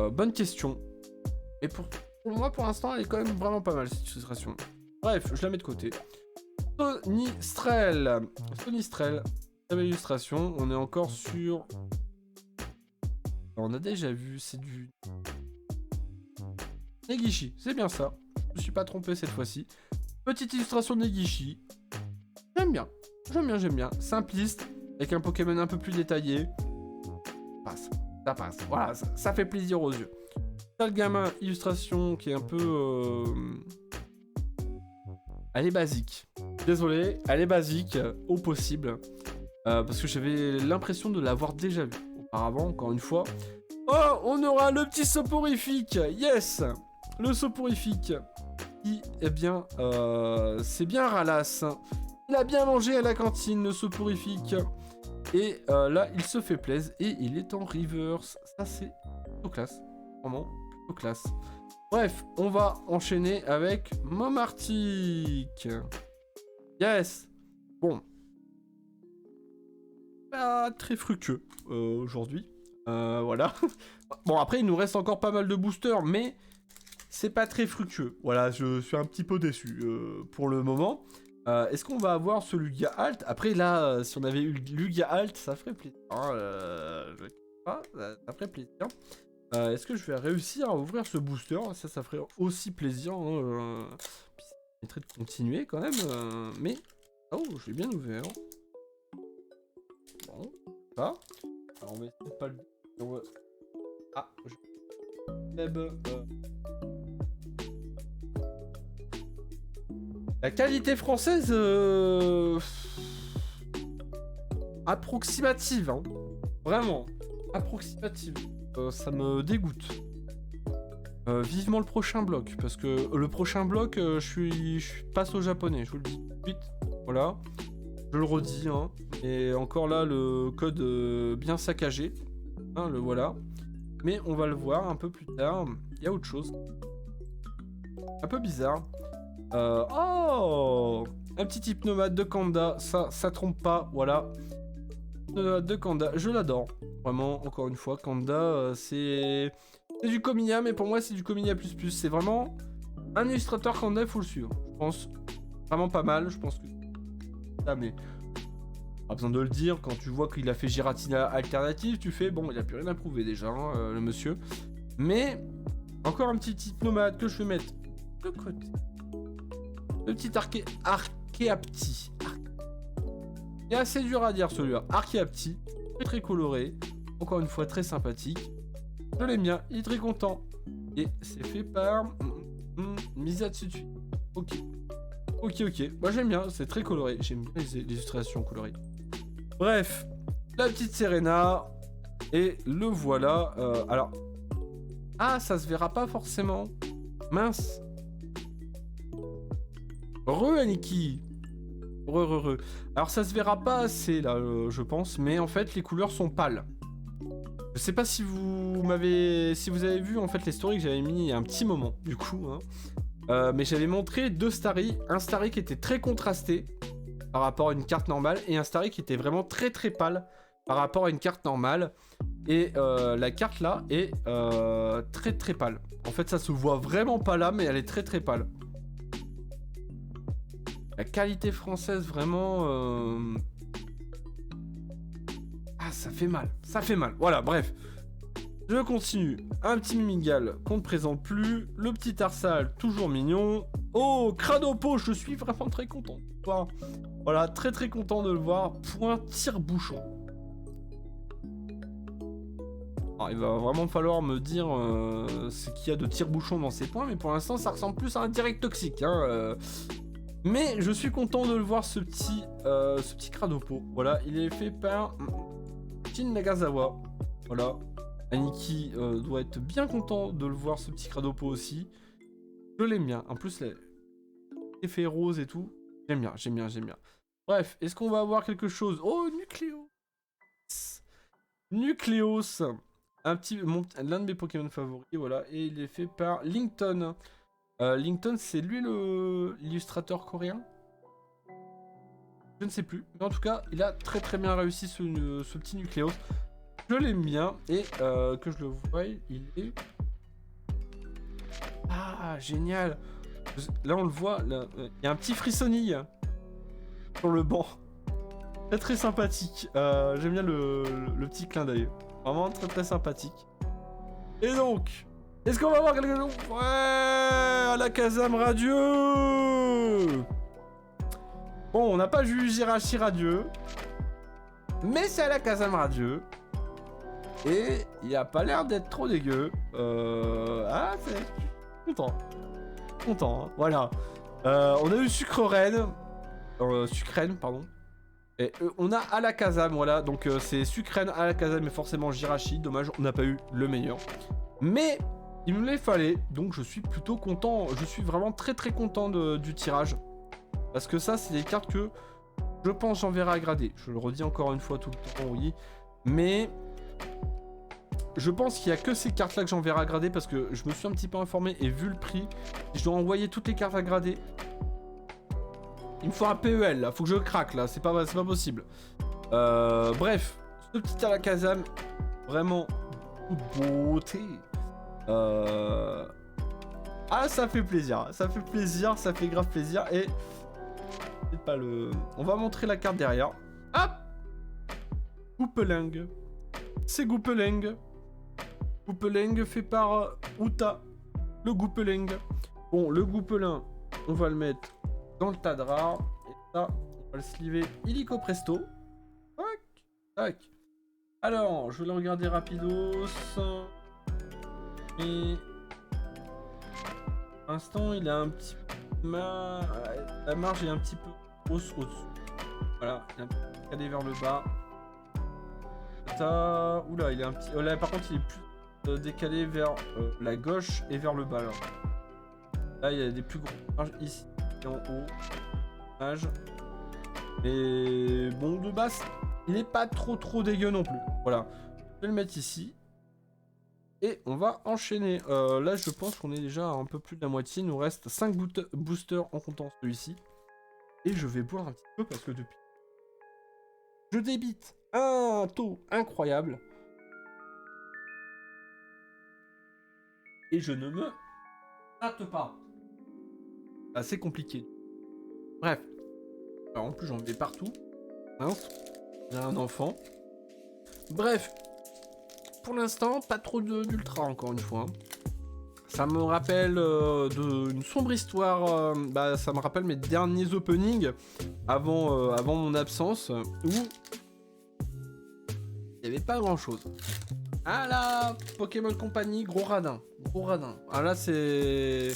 Bonne question. Et pour moi, pour l'instant, elle est quand même vraiment pas mal, cette illustration. Bref, je la mets de côté. Sonistrel. Sonistrel. Très belle illustration. On est encore sur... On a déjà vu, c'est du... Negishi, c'est bien ça. Je me suis pas trompé cette fois-ci. Petite illustration de Negishi. J'aime bien. J'aime bien. Simpliste, avec un Pokémon un peu plus détaillé. Ça passe. Voilà, ça fait plaisir aux yeux. Le gamin, illustration qui est un peu... Elle est basique. Désolé, elle est basique, au possible. Parce que j'avais l'impression de l'avoir déjà vu auparavant, encore une fois. Oh, on aura le petit soporifique. Yes. Le soporifique. Qui, eh bien, c'est bien Ralas. Il a bien mangé à la cantine, le soporifique. Et là, il se fait plaisir. Et il est en reverse. Ça, c'est plutôt classe. Vraiment, plutôt classe. Bref, on va enchaîner avec Momartic. Yes. Bon. Pas très fructueux aujourd'hui. Voilà. Bon, après, il nous reste encore pas mal de boosters, mais c'est pas très fructueux. Voilà, je suis un petit peu déçu pour le moment. Est-ce qu'on va avoir ce Lugia Alt? Après, là, si on avait eu Lugia Alt, ça ferait plaisir. Hein, je sais pas, ça ferait plaisir. Est-ce que je vais réussir à ouvrir ce booster? Ça ferait aussi plaisir. Hein, puis ça permettrait de continuer quand même. Mais... Oh, je l'ai bien ouvert. Bon, ça. Alors, on va essayer de pas le... Ah, La qualité française... approximative, hein. Vraiment. Approximative. Ça me dégoûte. Vivement le prochain bloc, parce que le prochain bloc, je passe au japonais, je vous le dis tout de suite. Voilà. Je le redis, hein. Et encore là, le code bien saccagé. Hein, le voilà. Mais on va le voir un peu plus tard. Il y a autre chose. Un peu bizarre. Oh, un petit hypnomate de Kanda. Ça trompe pas, voilà. De Kanda, je l'adore. Vraiment, encore une fois, Kanda, c'est du Komiya, mais pour moi, c'est du Komiya++. C'est vraiment un illustrateur Kanda, il faut le suivre. Je pense vraiment pas mal. Je pense que... Ah, mais... Pas besoin de le dire, quand tu vois qu'il a fait Giratina alternative, tu fais, bon, il a plus rien à prouver déjà, hein, le monsieur. Mais, encore un petit hypnomate que je vais mettre de côté. Le petit Archeapti. Il est assez dur à dire celui-là. Archeapti, très coloré. Encore une fois, très sympathique. Je l'aime bien, il est très content. Et c'est fait par Misatsuchi. Ok. Ok. Moi j'aime bien, c'est très coloré. J'aime bien les illustrations colorées. Bref, la petite Serena. Et le voilà. Alors. Ah, ça se verra pas forcément. Mince. Aniki. Alors ça se verra pas assez là, je pense, mais en fait les couleurs sont pâles. Je sais pas si vous avez vu en fait les stories que j'avais mis il y a un petit moment, du coup, hein. Mais j'avais montré deux Starry, un Starry qui était très contrasté par rapport à une carte normale, et un Starry qui était vraiment très pâle par rapport à une carte normale. Et la carte là est très pâle. En fait ça se voit vraiment pas là, mais elle est très pâle. La qualité française, vraiment... Ah, ça fait mal. Voilà, bref. Je continue. Un petit Mimigal qu'on ne présente plus. Le petit Arsal, toujours mignon. Oh, Cranopo, je suis vraiment très content de le voir. Voilà, très content de le voir. Point tire-bouchon. Alors, il va vraiment falloir me dire ce qu'il y a de tire-bouchon dans ces points, mais pour l'instant, ça ressemble plus à un direct toxique, hein. Mais je suis content de le voir, ce petit Cranopo. Voilà, il est fait par Shin Nagasawa. Voilà. Aniki doit être bien content de le voir, ce petit Cranopo aussi. Je l'aime bien. En plus, l'effet rose et tout. J'aime bien. Bref, est-ce qu'on va avoir quelque chose? Oh, Nucleos. L'un de mes Pokémon favoris, voilà. Et il est fait par Linkton. Linkton, c'est lui l'illustrateur coréen? Je ne sais plus. Mais en tout cas, il a très bien réussi ce petit Nucléos. Je l'aime bien. Et que je le voie, il est... Ah, génial. Là, on le voit. Il y a un petit frissonille sur le banc. Très sympathique. J'aime bien le petit clin d'œil. Vraiment très sympathique. Et donc... Est-ce qu'on va voir quelque chose? Ouais, à la Kazam radieux. Bon, on n'a pas vu Jirachi radieux, mais c'est à la Kazam radieux. Et il a pas l'air d'être trop dégueu. Ah, c'est... Content, hein. Voilà. On a eu Sucre Reine. Sucrène, pardon. Et on a Alakazam, voilà, donc c'est Sucrène, Alakazam et forcément Jirachi. Dommage, on n'a pas eu le meilleur. Mais il me les fallait, donc je suis plutôt content. Je suis vraiment très très content du tirage. Parce que ça, c'est des cartes que je pense j'enverrai à grader. Je le redis encore une fois tout le temps, oui. Mais je pense qu'il n'y a que ces cartes-là que j'enverrai à grader parce que je me suis un petit peu informé et vu le prix, je dois envoyer toutes les cartes à grader. Il me faut un PEL là, faut que je craque là, c'est pas possible. Bref, ce petit Alakazam, vraiment toute beauté. Ah, ça fait plaisir, ça fait grave plaisir et c'est pas le. On va montrer la carte derrière. Hop, Goupeleng. C'est Goupeleng. Goupeleng fait par Uta, le Goupeleng. Bon, le Goupelin, on va le mettre dans le tas de rares. Et ça, on va le sliver illico presto. Tac, tac. Alors, je vais le regarder rapidos. Et... pour l'instant, il a un petit peu... La marge est un petit peu hausse au-dessus. Voilà, il est un peu calé vers le bas. Oula, il est un petit... là, par contre, il est plus décalé vers la gauche et vers le bas. Là, il y a des plus grosses marges ici et en haut. Mais bon, de base, il n'est pas trop dégueu non plus. Voilà, je vais le mettre ici. Et on va enchaîner. Là, je pense qu'on est déjà à un peu plus de la moitié. Il nous reste 5 boosters en comptant celui-ci. Et je vais boire un petit peu parce que depuis... je débite un taux incroyable. Et je ne me hâte pas. Assez compliqué. Bref. Alors, en plus, j'en mets partout. Mince. J'ai un enfant. Bref. Pour l'instant, pas trop d'ultra, encore une fois. Ça me rappelle une sombre histoire. Ça me rappelle mes derniers openings avant mon absence. Où il n'y avait pas grand-chose. Ah là, Pokémon Company, gros radin. Gros radin. Ah là, c'est...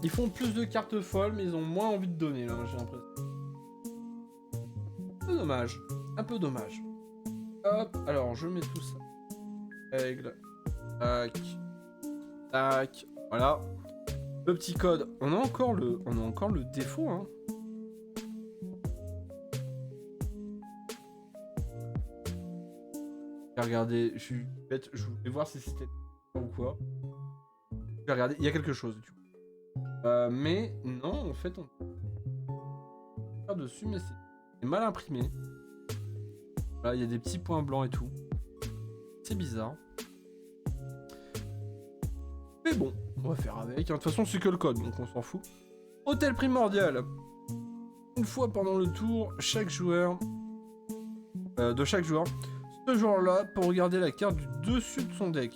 ils font plus de cartes folles, mais ils ont moins envie de donner, là, j'ai l'impression. Un peu dommage. Un peu dommage. Hop, alors, je mets tout ça. Règle. Tac. Tac. Voilà. Le petit code. On a encore le défaut, hein. Regardez, je suis bête, je voulais voir si c'était ou quoi. Je vais regarder, il y a quelque chose du coup. Mais non, en fait, on faire dessus, mais c'est mal imprimé. Là, il y a des petits points blancs et tout. C'est bizarre. Mais bon, on va faire avec. De toute façon, c'est que le code, donc on s'en fout. Hôtel primordial. Une fois pendant le tour, chaque joueur de chaque joueur. Ce joueur-là, pour regarder la carte du dessus de son deck,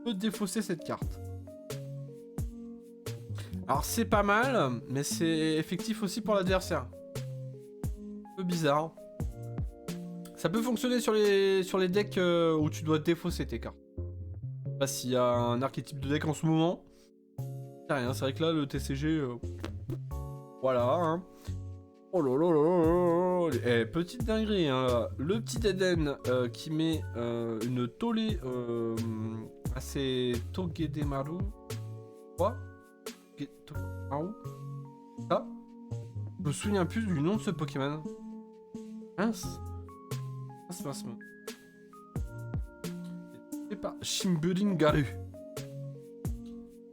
peut défausser cette carte. Alors c'est pas mal, mais c'est effectif aussi pour l'adversaire. Un peu bizarre. Ça peut fonctionner sur les decks où tu dois défausser tes cartes. Je sais pas s'il y a un archétype de deck en ce moment. C'est rien, c'est vrai que là, le TCG... voilà, hein. Oh là là là là. Eh, petite dinguerie, hein, là. Le petit Eden qui met une tollée assez Togedemaru. Quoi? Togedemaru? Ça? Je me souviens plus du nom de ce Pokémon. Mince. Mince. C'est pas Shimburin Garu.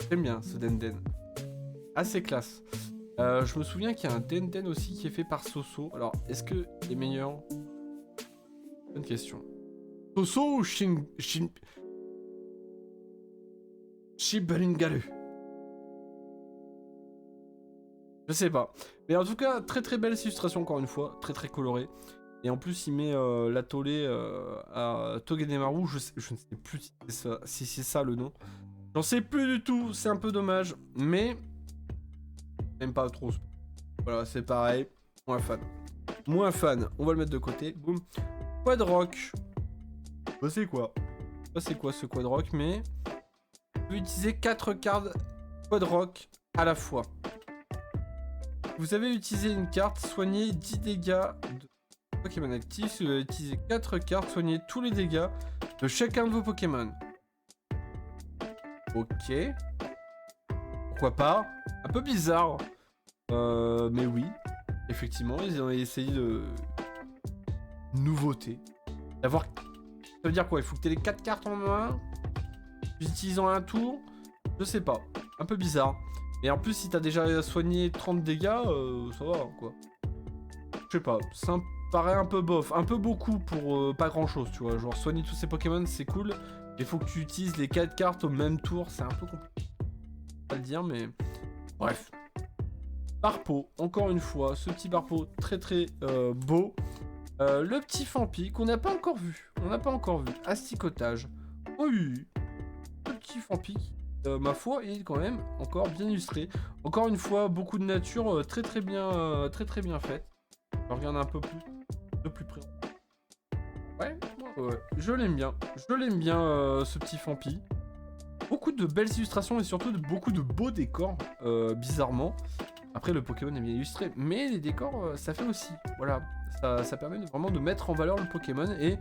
J'aime bien ce Denden. Assez classe. Je me souviens qu'il y a un Denden aussi qui est fait par Soso. Alors, est-ce que est meilleur? Bonne question. Soso ou Shimburingaru? Je sais pas. Mais en tout cas, très belle illustration encore une fois. Très colorée. Et en plus, il met la tollée à Togedemaru. Je ne sais plus si c'est ça le nom. J'en sais plus du tout. C'est un peu dommage. Mais... j'aime pas trop. Voilà, c'est pareil. Moins fan. On va le mettre de côté. Boum. Quadrock. Bah, c'est quoi? C'est quoi ce Quadrock? Mais on peut utiliser 4 cartes Quadrock à la fois. Vous avez utilisé une carte, soignez 10 dégâts de Pokémon actifs. Si vous avez utilisé 4 cartes, soignez tous les dégâts de chacun de vos Pokémon. Ok. Pourquoi pas? Un peu bizarre. Mais oui. Effectivement, ils ont essayé de... Nouveauté. D'avoir... Ça veut dire quoi? Il faut que tu aies les 4 cartes en main, utilisant un tour. Je sais pas. Un peu bizarre. Et en plus, si t'as déjà soigné 30 dégâts, ça va, quoi. Je sais pas. Ça me paraît un peu bof. Un peu beaucoup pour pas grand chose, tu vois. Genre, soigner tous ces Pokémon, c'est cool. Il faut que tu utilises les 4 cartes au même tour. C'est un peu compliqué. Pas le dire, mais... Bref. Barpo, encore une fois. Ce petit Barpo très très beau. Le petit Fampi qu'on n'a pas encore vu. On n'a pas encore vu. Asticotage. Oui. Le petit Fampi, ma foi, est quand même encore bien illustré. Encore une fois, beaucoup de nature très très bien faite. Je regarde un peu plus de plus près. Ouais, je l'aime bien. Je l'aime bien ce petit Fampi. Beaucoup de belles illustrations et surtout beaucoup de beaux décors, bizarrement. Après, le Pokémon est bien illustré, mais les décors, ça fait aussi. Voilà, ça permet vraiment de mettre en valeur le Pokémon. Et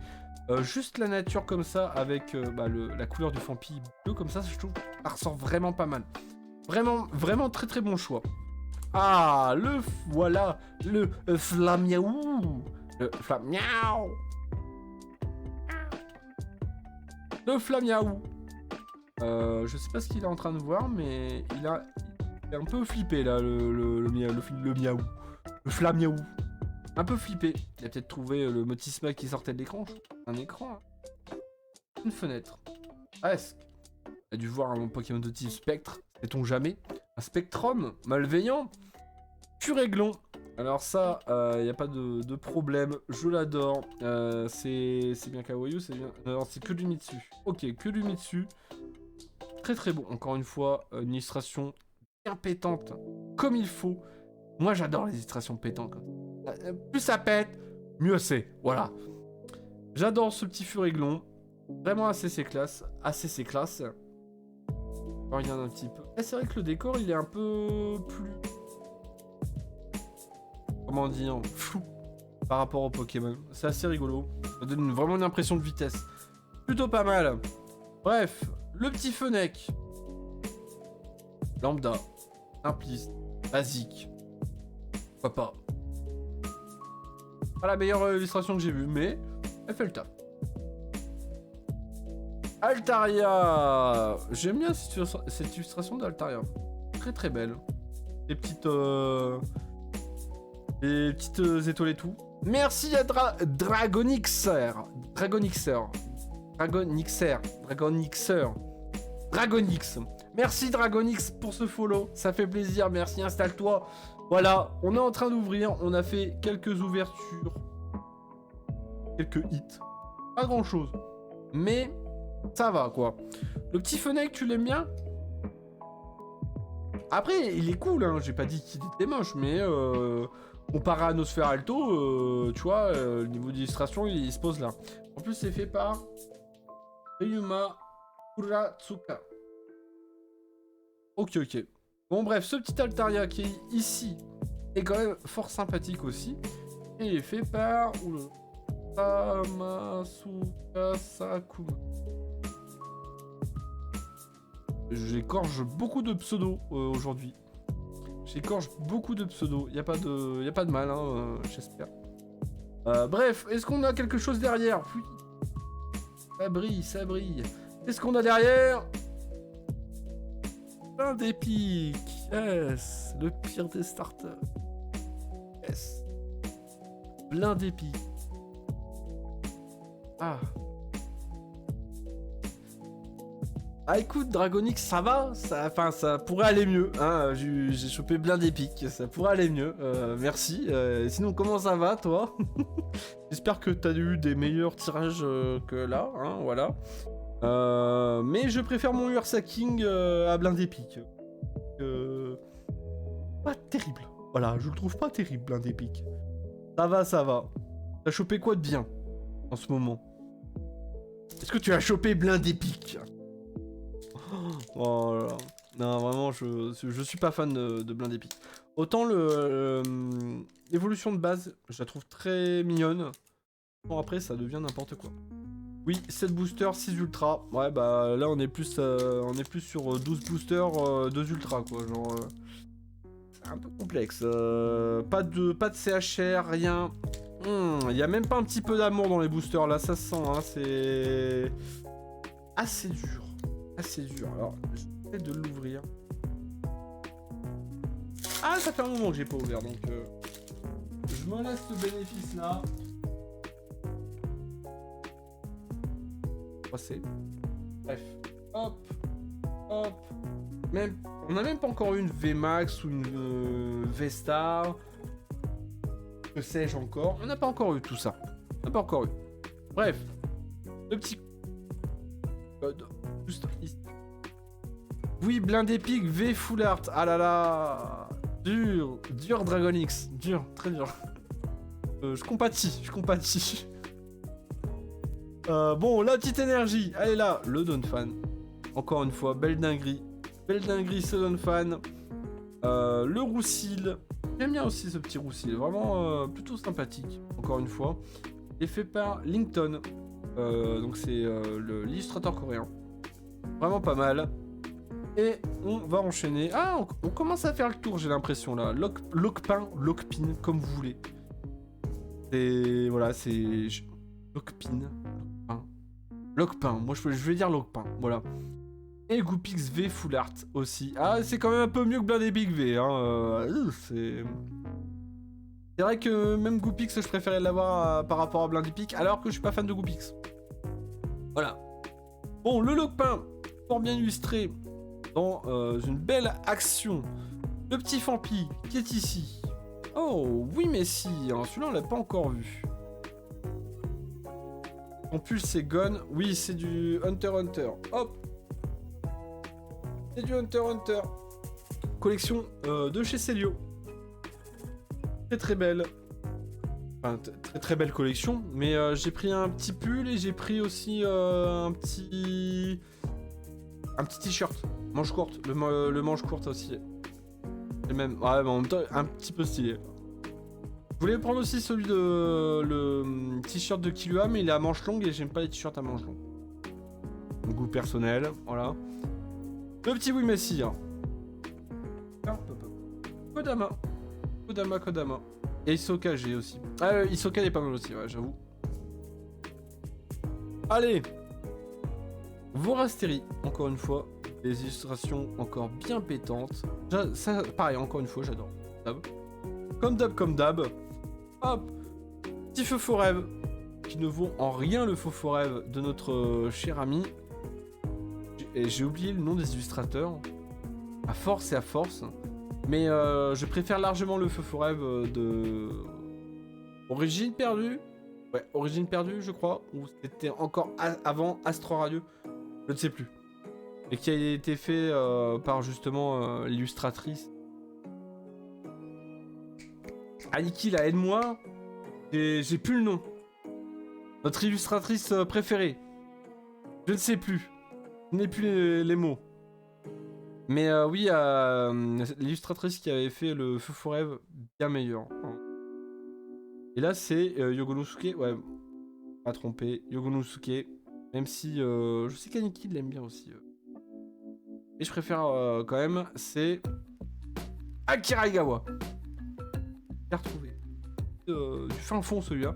juste la nature comme ça, avec la couleur du Fampi bleu comme ça, je trouve que ça ressort vraiment pas mal. Vraiment, vraiment très très bon choix. Ah, voilà, le Flamiaou. Le Flamiaou. Le Flamiaou. Je sais pas ce qu'il est en train de voir, mais il est un peu flippé là, le miaou. Le Flamiaou. Un peu flippé. Il a peut-être trouvé le Motisma qui sortait de l'écran. Un écran. Hein. Une fenêtre. Presque. Il a dû voir un Pokémon de type Spectre. Sait-on jamais? Un Spectrum malveillant. Puréglon. Alors ça, il n'y a pas de problème. Je l'adore. C'est bien Kawaii, c'est bien... Alors c'est que du Mitsu. Ok, que du Mitsu. Très très bon. Encore une fois, une illustration bien pétante. Comme il faut. Moi j'adore les illustrations pétantes. Plus ça pète, mieux c'est. Voilà. J'adore ce petit Furéglon. Vraiment assez classe. On regarde un petit peu. C'est vrai que le décor il est un peu plus... Comment dire, flou par rapport au Pokémon. C'est assez rigolo. Ça donne vraiment une impression de vitesse. Plutôt pas mal. Bref, le petit Fennec. Lambda. Simpliste. Basique. Pourquoi pas. Pas la meilleure illustration que j'ai vue, mais elle fait le taf. Altaria. J'aime bien cette illustration d'Altaria. Très très belle. Les petites étoiles et tout. Merci à Dragonixer. Merci Dragonix pour ce follow. Ça fait plaisir. Merci, installe-toi. Voilà, on est en train d'ouvrir. On a fait quelques ouvertures. Quelques hits. Pas grand chose. Mais ça va quoi. Le petit Fennec, tu l'aimes bien? Après, il est cool, hein. J'ai pas dit qu'il était moche, mais comparé à Nosfer Alto, tu vois, le niveau d'illustration, il se pose là. En plus, c'est fait par Ryuma Kuratsuka. Ok. Bon, bref, ce petit Altaria qui est ici est quand même fort sympathique aussi. Et il est fait par Tamasuka Sakuma. J'écorche beaucoup de pseudos aujourd'hui. J'écorche beaucoup de pseudos. Y a pas de mal, hein, j'espère. Bref, est-ce qu'on a quelque chose derrière? Oui. Ça brille. Qu'est-ce qu'on a derrière? Plein d'épiques. Yes. Le pire des starters. Yes. Plein d'épiques. Ah écoute, Dragonix, ça va, ça pourrait aller mieux, hein, j'ai chopé plein d'épiques, ça pourrait aller mieux, merci. Sinon, comment ça va, toi? J'espère que t'as eu des meilleurs tirages que là, hein, voilà. Mais je préfère mon Ursa King à plein d'épiques. Pas terrible, voilà, je le trouve pas terrible, plein d'épiques. Ça va. T'as chopé quoi de bien, en ce moment? Est-ce que tu as chopé plein d'épiques? Oh là là. Non, vraiment, je suis pas fan de Blind Epic. Autant l'évolution de base, je la trouve très mignonne. Bon, après, ça devient n'importe quoi. Oui, 7 boosters, 6 ultra. Ouais, bah là, on est plus sur 12 boosters, 2 ultra, quoi. Genre, c'est un peu complexe. Pas de CHR, rien. Il y a même pas un petit peu d'amour dans les boosters, là, ça se sent, hein. C'est assez dur. Assez dur. Alors, j'essaie de l'ouvrir. Ah, ça fait un moment que j'ai pas ouvert, donc je me laisse ce bénéfice-là. Passer. Bref. Hop. Hop. Même, on n'a même pas encore eu une VMAX ou une V-Star. Que sais-je encore. On n'a pas encore eu tout ça. On n'a pas encore eu. Bref. Le petit code. Juste ici. Oui, Blind Epic V Full Art. Ah là là. Dur. Dur Dragon X. Dur. Très dur. Je compatis. Bon, la petite énergie. Elle est là. Le Donphan. Encore une fois, belle dinguerie. Belle dinguerie, ce Donphan. Le Roussil. J'aime bien aussi ce petit Roussil. Vraiment plutôt sympathique. Encore une fois. Il est fait par Linkton. Donc c'est l'illustrateur coréen. Vraiment pas mal. Et on va enchaîner. Ah, on commence à faire le tour, j'ai l'impression là. Lockpin, comme vous voulez. Et voilà, c'est... Lockpin. Lockpin. Moi je vais dire Lockpin. Voilà. Et Goopix V Full Art aussi. Ah, c'est quand même un peu mieux que Blind Epic V. Hein. C'est vrai que même Goopix, je préférais l'avoir par rapport à Blind Epic, alors que je suis pas fan de Goopix. Voilà. Bon, le Lockpin, fort bien illustré, dans une belle action. Le petit Fampi qui est ici. Oh, oui, mais si. Hein, celui-là, on l'a pas encore vu. Son pull, c'est Gone. Oui, c'est du Hunter x Hunter. Hop. C'est du Hunter x Hunter. Collection de chez Celio. Très très belle. Enfin, très très belle collection. Mais j'ai pris un petit pull et j'ai pris aussi un petit t-shirt. Manche courte. Le manche courte aussi. Et même. Ouais, mais en même temps, un petit peu stylé. Je voulais prendre aussi celui de le t-shirt de Killua, mais il est à manche longue et j'aime pas les t-shirts à manche longue. Mon goût personnel, voilà. Le petit oui Messi. Hein. Kodama. Et Hisoka G aussi. Ah, Hisoka il est pas mal aussi, ouais, j'avoue. Allez. Vorasteri, encore une fois. Des illustrations encore bien pétantes. Ça, pareil, encore une fois, j'adore. Comme d'hab. Hop. Petit feu faux rêve. Qui ne vaut en rien le faux faux rêve de notre cher ami. Et j'ai oublié le nom des illustrateurs. À force. Mais je préfère largement le feu faux rêve de... Origine perdue. Ouais, Origine perdue, je crois. Ou c'était encore avant Astro Radio. Je ne sais plus. Et qui a été fait par justement l'illustratrice. Aniki, là, aide-moi. J'ai plus le nom. Notre illustratrice préférée. Je ne sais plus. Je n'ai plus les mots. Mais oui, l'illustratrice qui avait fait le Feu faux rêve, bien meilleur. Et là, c'est Yogonosuke. Ouais, pas trompé. Yogonosuke. Même si je sais qu'Aniki l'aime bien aussi. Et je préfère quand même, c'est Akira Igawa. J'ai retrouvé. Du fin fond celui-là.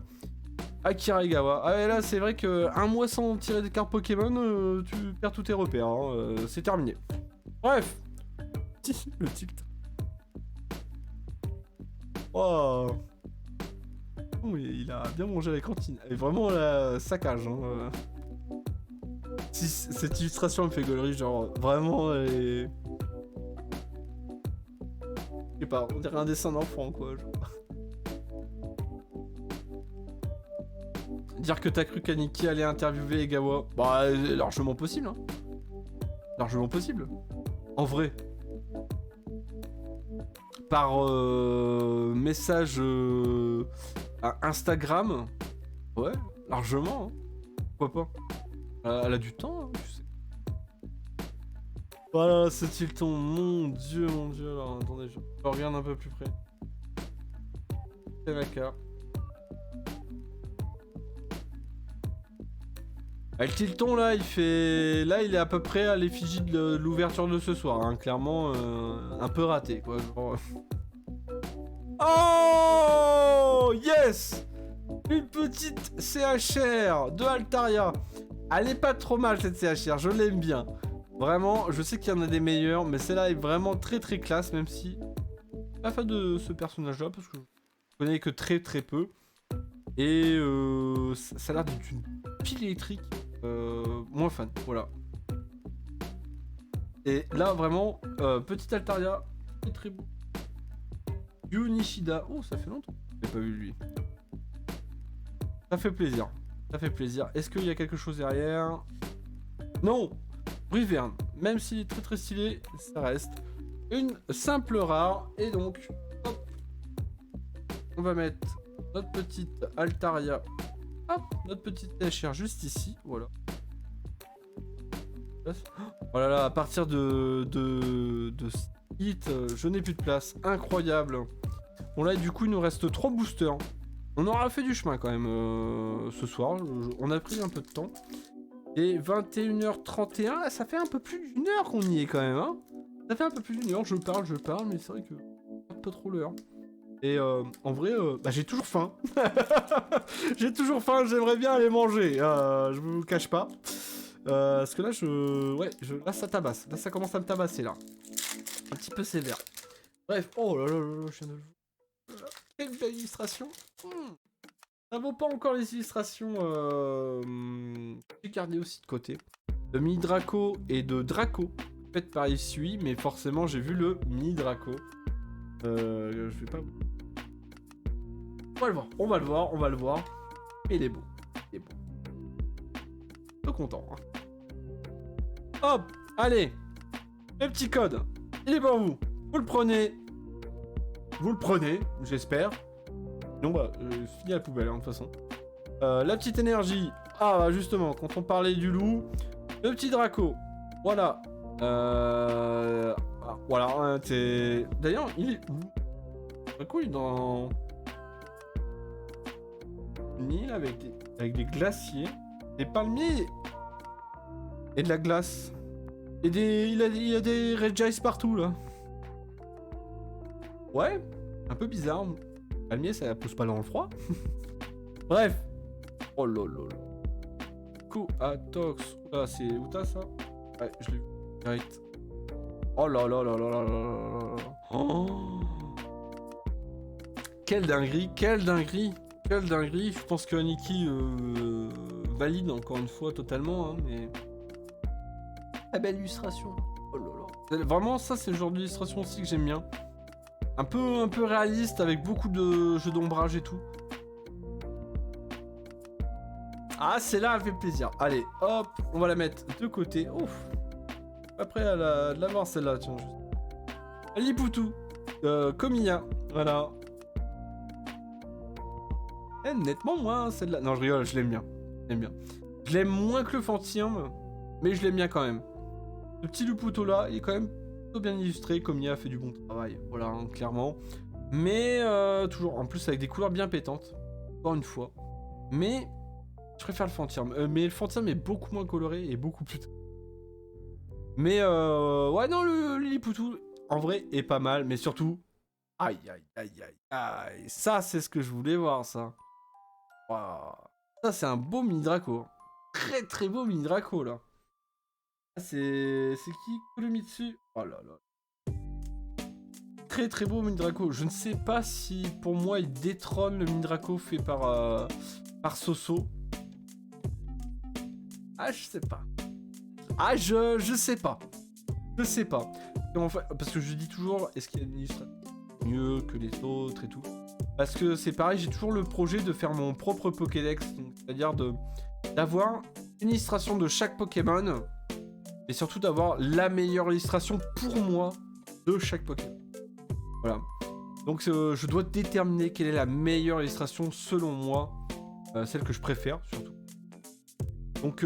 Akira Igawa. Ah et là c'est vrai que un mois sans tirer des cartes Pokémon, tu perds tous tes repères. Hein. C'est terminé. Bref. Le tilt. Oh. Oui, il a bien mangé à la cantine. Et vraiment la saccage. Hein. Si cette illustration me fait gaulerie, genre vraiment. Je sais pas, on dirait un dessin d'enfant quoi. Genre. Dire que t'as cru qu'Aniki allait interviewer Egawa. Bah, largement possible, hein. Largement possible. En vrai. Par message à Instagram. Ouais, largement. Hein. Pourquoi pas. Elle a du temps, hein, tu sais. Voilà, ce Tilton, mon dieu, alors attendez, je regarde un peu plus près. C'est la carte. Le Tilton là, il fait... Là, il est à peu près à l'effigie de l'ouverture de ce soir, hein. Clairement, un peu raté, quoi. Genre... Oh yes. Une petite CHR de Altaria. Elle est pas trop mal cette CHR, je l'aime bien. Vraiment, je sais qu'il y en a des meilleurs, mais celle-là est vraiment très très classe, même si... Je suis pas fan de ce personnage-là, parce que je connais que très très peu. Et ça a l'air d'être une pile électrique. Moins fan, voilà. Et là, vraiment, petite Altaria, très très beau. Yu Nishida. Oh, ça fait longtemps que je l'ai pas vu lui. Ça fait plaisir. Ça fait plaisir. Est-ce qu'il y a quelque chose derrière? Non. Briverne. Même s'il est très très stylé, ça reste une simple rare. Et donc, hop, on va mettre notre petite Altaria. Hop, notre petite CHR juste ici. Voilà. Oh là là, à partir de hit, je n'ai plus de place. Incroyable. Bon là, du coup, il nous reste 3 boosters. On aura fait du chemin quand même ce soir. On a pris un peu de temps. Et 21h31, là, ça fait un peu plus d'une heure qu'on y est quand même. Hein, ça fait un peu plus d'une heure. Je parle, mais c'est vrai que un peu trop l'heure. Et en vrai, bah, j'ai toujours faim. J'ai toujours faim, j'aimerais bien aller manger. Je vous le cache pas. Parce que là, là, ça tabasse. Là, ça commence à me tabasser, là. Un petit peu sévère. Bref. Oh là là là là, je viens de le voir. Quelle belle illustration. Ça vaut pas encore les illustrations. J'ai gardé aussi de côté. De mini Draco et de Draco. Faites par ici, mais forcément, j'ai vu le mini Draco. Je vais pas... On va le voir. Et il est beau. Il est beau. Peu content. Hein. Hop, allez. Le petit code. Il est pour vous. Vous le prenez. Vous le prenez, j'espère. Non, bah, fini à la poubelle, hein, de toute façon. La petite énergie. Ah, bah, justement, quand on parlait du loup. Le petit Draco. Voilà. Voilà, hein, t'es... D'ailleurs, il est où? Draco, il est dans... Une île avec des glaciers, des palmiers et de la glace. Et il y a des Red Jays partout, là. Ouais, un peu bizarre. Palmier, ça pousse pas dans le froid. Bref. Oh lolo. Coatox. Ah, c'est où t'as ça? Ouais, je l'ai vu. Direct. Oh là là là là là là là. Oh. Quelle dinguerie, quelle dinguerie. Quelle dinguerie. Je pense que Aniki valide encore une fois totalement, hein, mais... La belle illustration. Oh là là. Vraiment, ça, c'est le genre d'illustration aussi que j'aime bien. Un peu réaliste, avec beaucoup de jeux d'ombrage et tout. Ah, celle-là, elle fait plaisir. Allez, hop, on va la mettre de côté. Ouf. Après, elle a de la voir, celle-là, tiens. Lipoutou. Komiya. Voilà. Nettement moins, celle-là. Non, je rigole, je l'aime bien. Je l'aime moins que le Fantôme, mais je l'aime bien quand même. Le petit Lipoutou-là, il est quand même plutôt bien illustré. Komiya a fait du bon travail. Voilà, hein, clairement. Mais toujours, en plus, avec des couleurs bien pétantes. Encore une fois. Mais... je préfère le Fantôme. Mais le Fantôme est beaucoup moins coloré et beaucoup plus... Mais ouais, non, le Lipoutou, en vrai, est pas mal. Mais surtout... aïe, aïe, aïe, aïe, aïe. Ça, c'est ce que je voulais voir, ça. Wow. Ça, c'est un beau mini Draco. Très, très beau mini Draco, là. C'est qui? Kurumitsu. Oh là là. Très, très beau mini Draco. Je ne sais pas si, pour moi, il détrône le mini Draco fait par Soso. Ah, je sais pas. Ah, je sais pas. Je sais pas. Parce que je dis toujours, est-ce qu'il y a une illustration mieux que les autres et tout? Parce que c'est pareil, j'ai toujours le projet de faire mon propre Pokédex. C'est-à-dire d'avoir une illustration de chaque Pokémon. Et surtout d'avoir la meilleure illustration pour moi de chaque Pokémon. Voilà. Donc je dois déterminer quelle est la meilleure illustration selon moi. Celle que je préfère, surtout. Donc...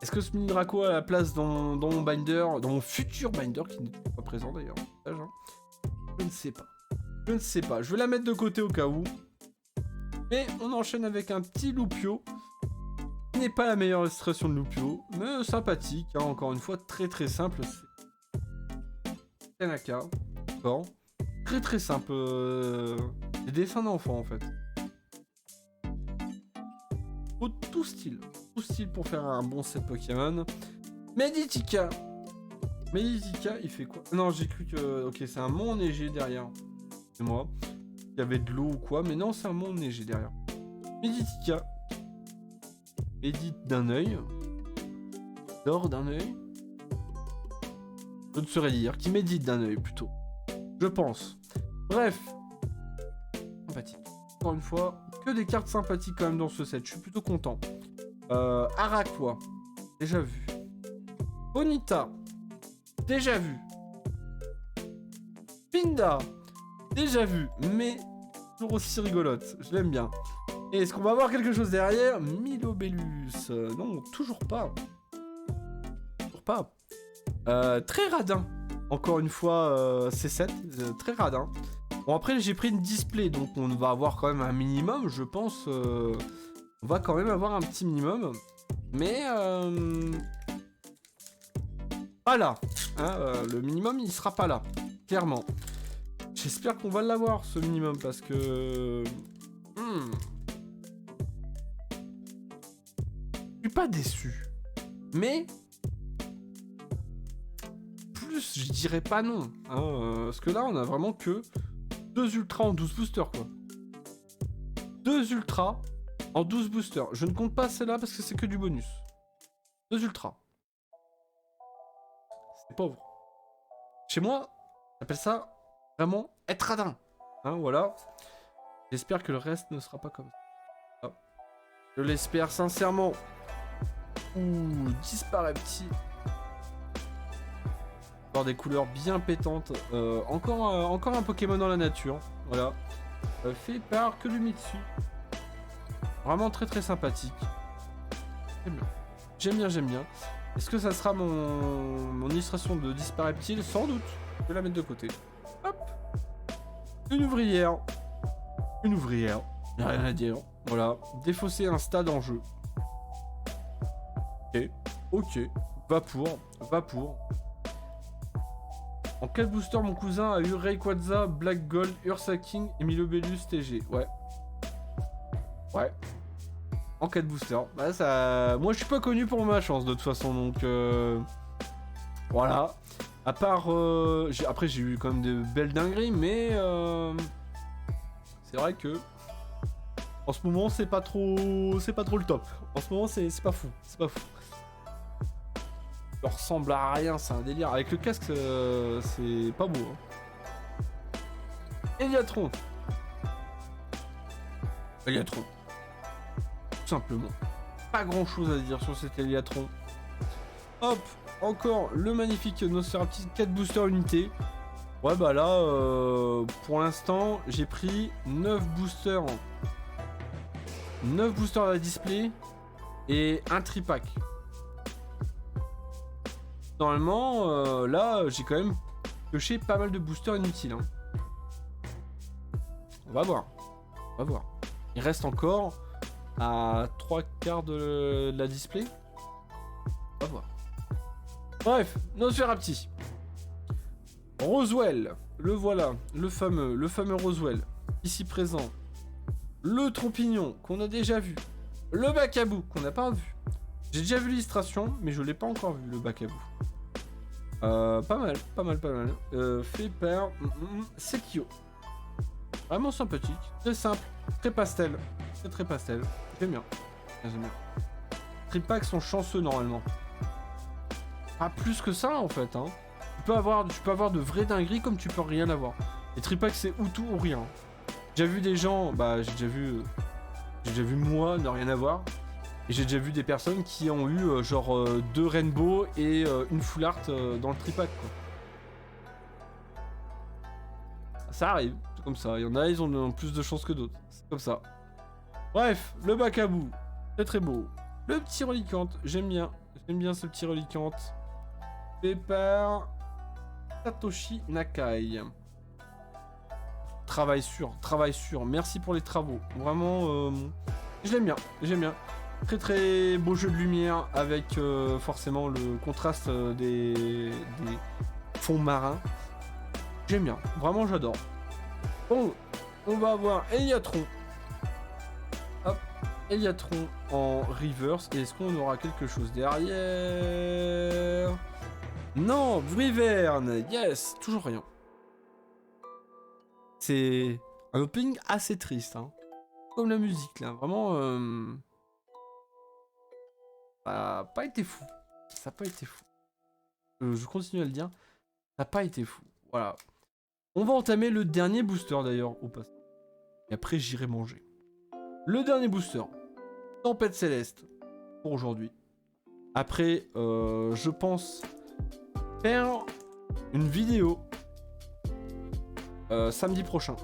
Est-ce que ce mini Draco a la place dans mon binder, dans mon futur binder, qui n'était pas présent d'ailleurs. Je ne sais pas. Je ne sais pas. Je vais la mettre de côté au cas où. Mais on enchaîne avec un petit Loupio. Ce n'est pas la meilleure illustration de Loupio, mais sympathique. Hein, encore une fois, très très simple. C'est Tanaka. D'accord. Très très simple. Des dessins d'enfants en fait. Faut tout style. Tout style pour faire un bon set Pokémon. Meditika. Meditika, il fait quoi? Non, j'ai cru que... Ok, c'est un mont enneigé derrière. C'est moi. Il y avait de l'eau ou quoi, mais non, c'est un mont enneigé derrière. Meditika. Médite d'un œil. Dort d'un œil. Je ne saurais dire. Qui médite d'un œil, plutôt. Je pense. Bref. Sympathique. Encore une fois, que des cartes sympathiques quand même dans ce set. Je suis plutôt content. Araqua. Déjà vu. Bonita. Déjà vu. Pinda. Déjà vu. Mais toujours aussi rigolote. Je l'aime bien. Et est-ce qu'on va avoir quelque chose derrière? Milobellus. Non, toujours pas. Toujours pas. Très radin. Encore une fois, C7. Très radin. Bon, après, j'ai pris une display. Donc, on va avoir quand même un minimum. Je pense... on va quand même avoir un petit minimum. Mais... pas là. Hein, le minimum, il sera pas là. Clairement. J'espère qu'on va l'avoir, ce minimum. Parce que... Je suis pas déçu. Mais... plus, je dirais pas non. Hein, parce que là, on a vraiment que 2 ultras en 12 boosters, quoi. 2 ultras en 12 boosters. Je ne compte pas celle-là parce que c'est que du bonus. 2 ultras. C'est pauvre. Chez moi, j'appelle ça vraiment être radin. Hein, voilà. J'espère que le reste ne sera pas comme ça. Je l'espère sincèrement. Ouh, Disparepti. Encore des couleurs bien pétantes. Encore un Pokémon dans la nature. Voilà. Fait par Kulumitsu. Vraiment très très sympathique. J'aime bien. J'aime bien, j'aime bien. Est-ce que ça sera mon illustration de Dispareptile? Sans doute. Je vais la mettre de côté. Hop. Une ouvrière. Une ouvrière. Y'a rien à dire. Voilà. Défausser un stade en jeu. Ok. Ok. Vapour. Vapour. En 4 boosters, mon cousin a eu Rayquaza, Black Gold, Ursa King et Milobellus TG. Ouais. Ouais. En 4 boosters. Bah ça... Moi je suis pas connu pour ma chance de toute façon, donc... Voilà. À part... Après j'ai eu quand même de belles dingueries, mais... C'est vrai que... En ce moment c'est pas trop... C'est pas trop le top. En ce moment c'est pas fou. C'est pas fou. Ça ressemble à rien, c'est un délire. Avec le casque, c'est pas beau. Hein. Eliatron. Eliatron. Tout simplement. Pas grand chose à dire sur cet Eliatron. Hop, encore le magnifique Nosferatu 4 booster unité. Ouais, bah là, pour l'instant, j'ai pris 9 boosters. 9 boosters à la display et un tripack. Normalement, là, j'ai quand même pioché pas mal de boosters inutiles. Hein. On va voir. On va voir. Il reste encore à 3/4 de la display. On va voir. Bref, Nosferatu. Roswell. Le voilà. Le fameux Roswell. Ici présent. Le Trompignon, qu'on a déjà vu. Le Bacabou, qu'on n'a pas vu. J'ai déjà vu l'illustration, mais je l'ai pas encore vu, le Bacabou. Pas mal. Fait par Sekio. Vraiment sympathique, très simple, très pastel. Très pastel. J'aime bien. Tripacks sont chanceux normalement. Pas plus que ça en fait. Hein. Tu peux avoir de vraies dingueries comme tu peux rien avoir. Les tripacks c'est ou tout ou rien. J'ai vu des gens, bah j'ai déjà vu moi ne rien avoir. Et j'ai déjà vu des personnes qui ont eu genre 2 rainbow et une full art dans le tripack quoi. Ça arrive, c'est comme ça. Il y en a, ils ont plus de chance que d'autres. C'est comme ça. Bref, le Bacabou, c'est très beau. Le petit Reliquante, j'aime bien. J'aime bien ce petit reliquante. Fait par Satoshi Nakai. Travail sûr, travail sûr. Merci pour les travaux. Vraiment, je l'aime bien, j'aime bien. Très très beau jeu de lumière avec forcément le contraste des fonds marins. J'aime bien, vraiment j'adore. Bon, on va avoir Eliatron. Hop, Eliatron en reverse. Et est-ce qu'on aura quelque chose derrière? Non, Wyvern, yes, toujours rien. C'est un opening assez triste, hein. Comme la musique, là, vraiment... ça n'a pas été fou. Ça n'a pas été fou. Je continue à le dire. Ça n'a pas été fou. Voilà. On va entamer le dernier booster, d'ailleurs, au passage. Et après, j'irai manger. Le dernier booster. Tempête Céleste. Pour aujourd'hui. Après, je pense faire une vidéo samedi prochain.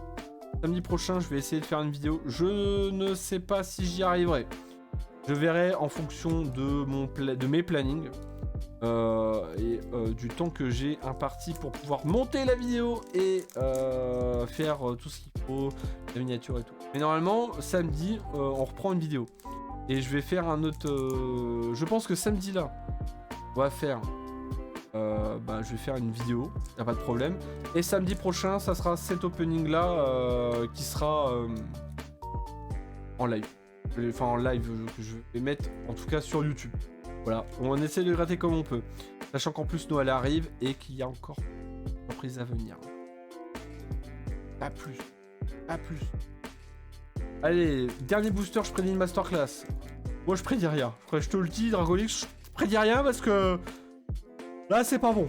Samedi prochain, je vais essayer de faire une vidéo. Je ne sais pas si j'y arriverai. Je verrai en fonction de mes plannings et du temps que j'ai imparti pour pouvoir monter la vidéo et faire tout ce qu'il faut, la miniature et tout. Mais normalement, samedi, on reprend une vidéo. Et je vais faire un autre... je pense que samedi là, on va faire... je vais faire une vidéo, y a pas de problème. Et samedi prochain, ça sera cet opening là qui sera en live. Enfin en live que je vais mettre en tout cas sur YouTube. Voilà, on essaie de gratter comme on peut. Sachant qu'en plus Noël arrive et qu'il y a encore des surprises à venir. Pas plus. Pas plus. Allez, dernier booster, je prédis une masterclass. Moi je prédis rien. Je te le dis, Dragonix, je prédis rien parce que là c'est pas bon.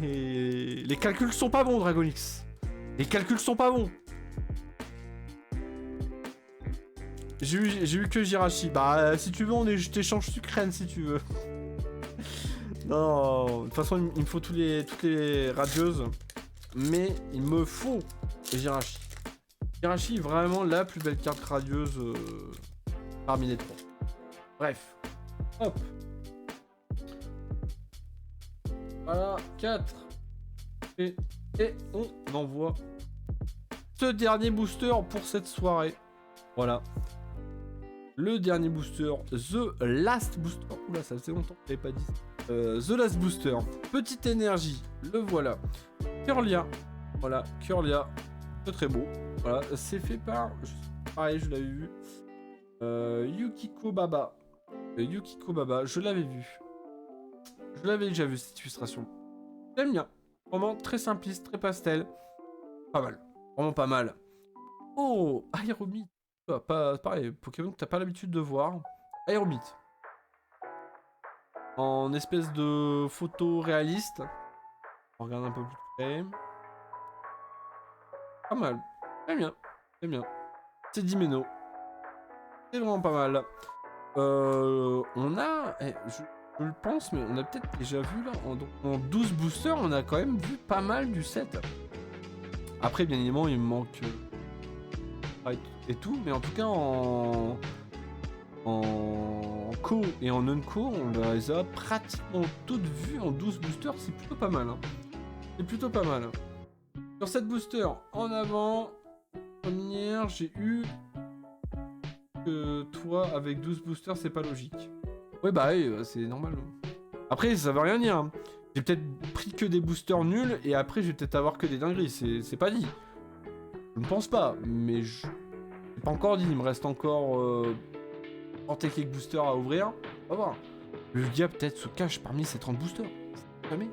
Et les calculs sont pas bons, Dragonix. Les calculs sont pas bons. J'ai eu que Jirachi. Bah, si tu veux, je t'échange Sucrène si tu veux. Non, de toute façon, il me faut toutes les radieuses. Mais il me faut Jirachi. Jirachi est vraiment la plus belle carte radieuse parmi les trois. Bref. Hop. Voilà, 4. Et on envoie ce dernier booster pour cette soirée. Voilà. Le dernier booster, The Last Booster. Oula, ça faisait longtemps que je l'avais pas dit. The Last Booster. Petite énergie, le voilà. Kirlia. Voilà, Kirlia. Très très beau. Voilà, c'est fait par... Pareil, je l'avais vu. Yukiko Baba. Yukiko Baba, je l'avais vu. Je l'avais déjà vu cette illustration. J'aime bien. Vraiment très simpliste, très pastel. Pas mal. Vraiment pas mal. Oh, Aéromite. Pareil, Pokémon que t'as pas l'habitude de voir. Aéromite. En espèce de photo réaliste. On regarde un peu plus près. Pas mal. J'aime bien. J'aime bien. C'est Dimeno. C'est vraiment pas mal. On a... je le pense, mais on a peut-être déjà vu là. En 12 boosters, on a quand même vu pas mal du set. Après, bien évidemment, il me manque... et tout, mais en tout cas en co et en non-co, on les a pratiquement toutes vues en 12 boosters, c'est plutôt pas mal. Hein. C'est plutôt pas mal. Sur cette booster, en avant, première, j'ai eu que toi avec 12 boosters, c'est pas logique. Ouais, bah oui, c'est normal. Après, ça veut rien dire. Hein. J'ai peut-être pris que des boosters nuls et après, je vais peut-être avoir que des dingueries, c'est pas dit. Je ne pense pas, mais je... c'est pas encore dit, il me reste encore quelques boosters à ouvrir. On va voir. Le gars peut-être se cache parmi ces 30 boosters. Jamais.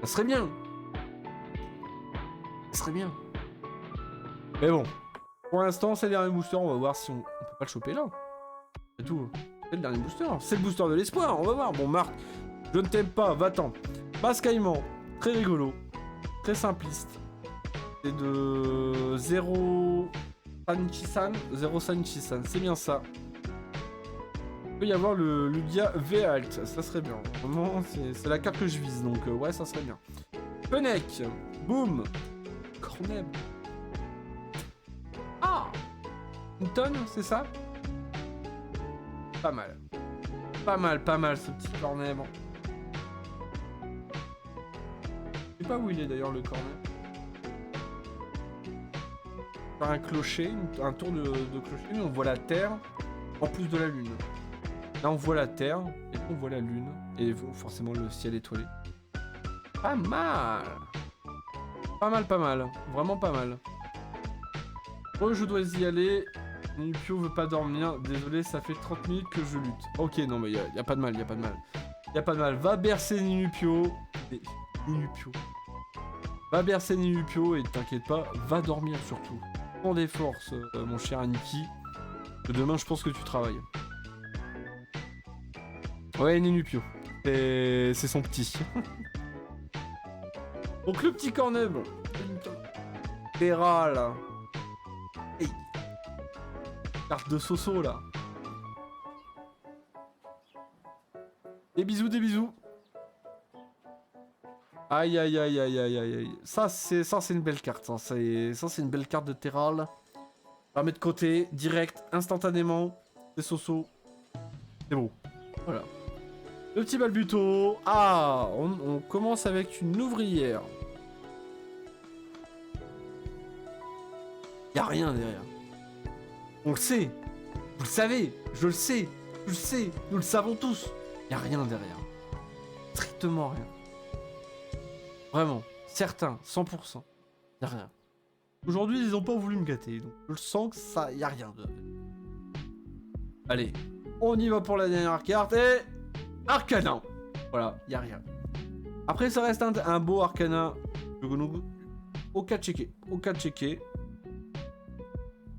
Ça serait bien. Ça serait bien. Mais bon. Pour l'instant, c'est le dernier booster. On va voir si on peut pas le choper là. C'est tout. C'est le dernier booster. C'est le booster de l'espoir. On va voir. Bon, Marc, je ne t'aime pas. Va-t'en. Basse Caïman. Très rigolo. Très simpliste. C'est de 0 Sanchisan. 0 Sanchisan. C'est bien ça. Il peut y avoir le Lugia V-Alt. Ça serait bien. Vraiment, c'est la carte que je vise. Donc, ouais, ça serait bien. Fennec. Boom. Corneb. Ah, une tonne, c'est ça? Pas mal. Pas mal ce petit cornet. Bon. Je sais pas où il est d'ailleurs le cornet. Par un clocher, un tour de clocher, mais on voit la terre en plus de la lune. Là on voit la terre et on voit la lune et forcément le ciel étoilé. Pas mal. Pas mal. Vraiment pas mal. Oh, je dois y aller. Ninupio veut pas dormir. Désolé, ça fait 30 minutes que je lutte. Ok, non mais y a pas de mal, y a pas de mal. Va bercer Ninupio. Ninupio. Va bercer Ninupio et t'inquiète pas, va dormir surtout. Prends des forces, mon cher Aniki. Demain, je pense que tu travailles. Ouais, Ninupio. C'est son petit. Donc le petit cornet, bon. Terra, là. Hey. Carte de Soso, là. Des bisous. Aïe. Ça, c'est une belle carte. Ça, c'est une belle carte de Terral. On va mettre de côté, direct, instantanément. Des Soso. C'est beau. Voilà. Le petit Balbuto. Ah, on commence avec une ouvrière. Y'a rien derrière. On le sait. Vous le savez. Je le sais. Tu le sais. Nous le savons tous. Y'a rien derrière. Strictement rien. Vraiment. Certain. 100%. Y'a rien. Aujourd'hui, ils ont pas voulu me gâter. Donc je le sens que ça... Y'a rien de... Allez. On y va pour la dernière carte. Et... Arcana. Voilà. Y'a rien. Après, ça reste un beau Arcana. Au cas de checker.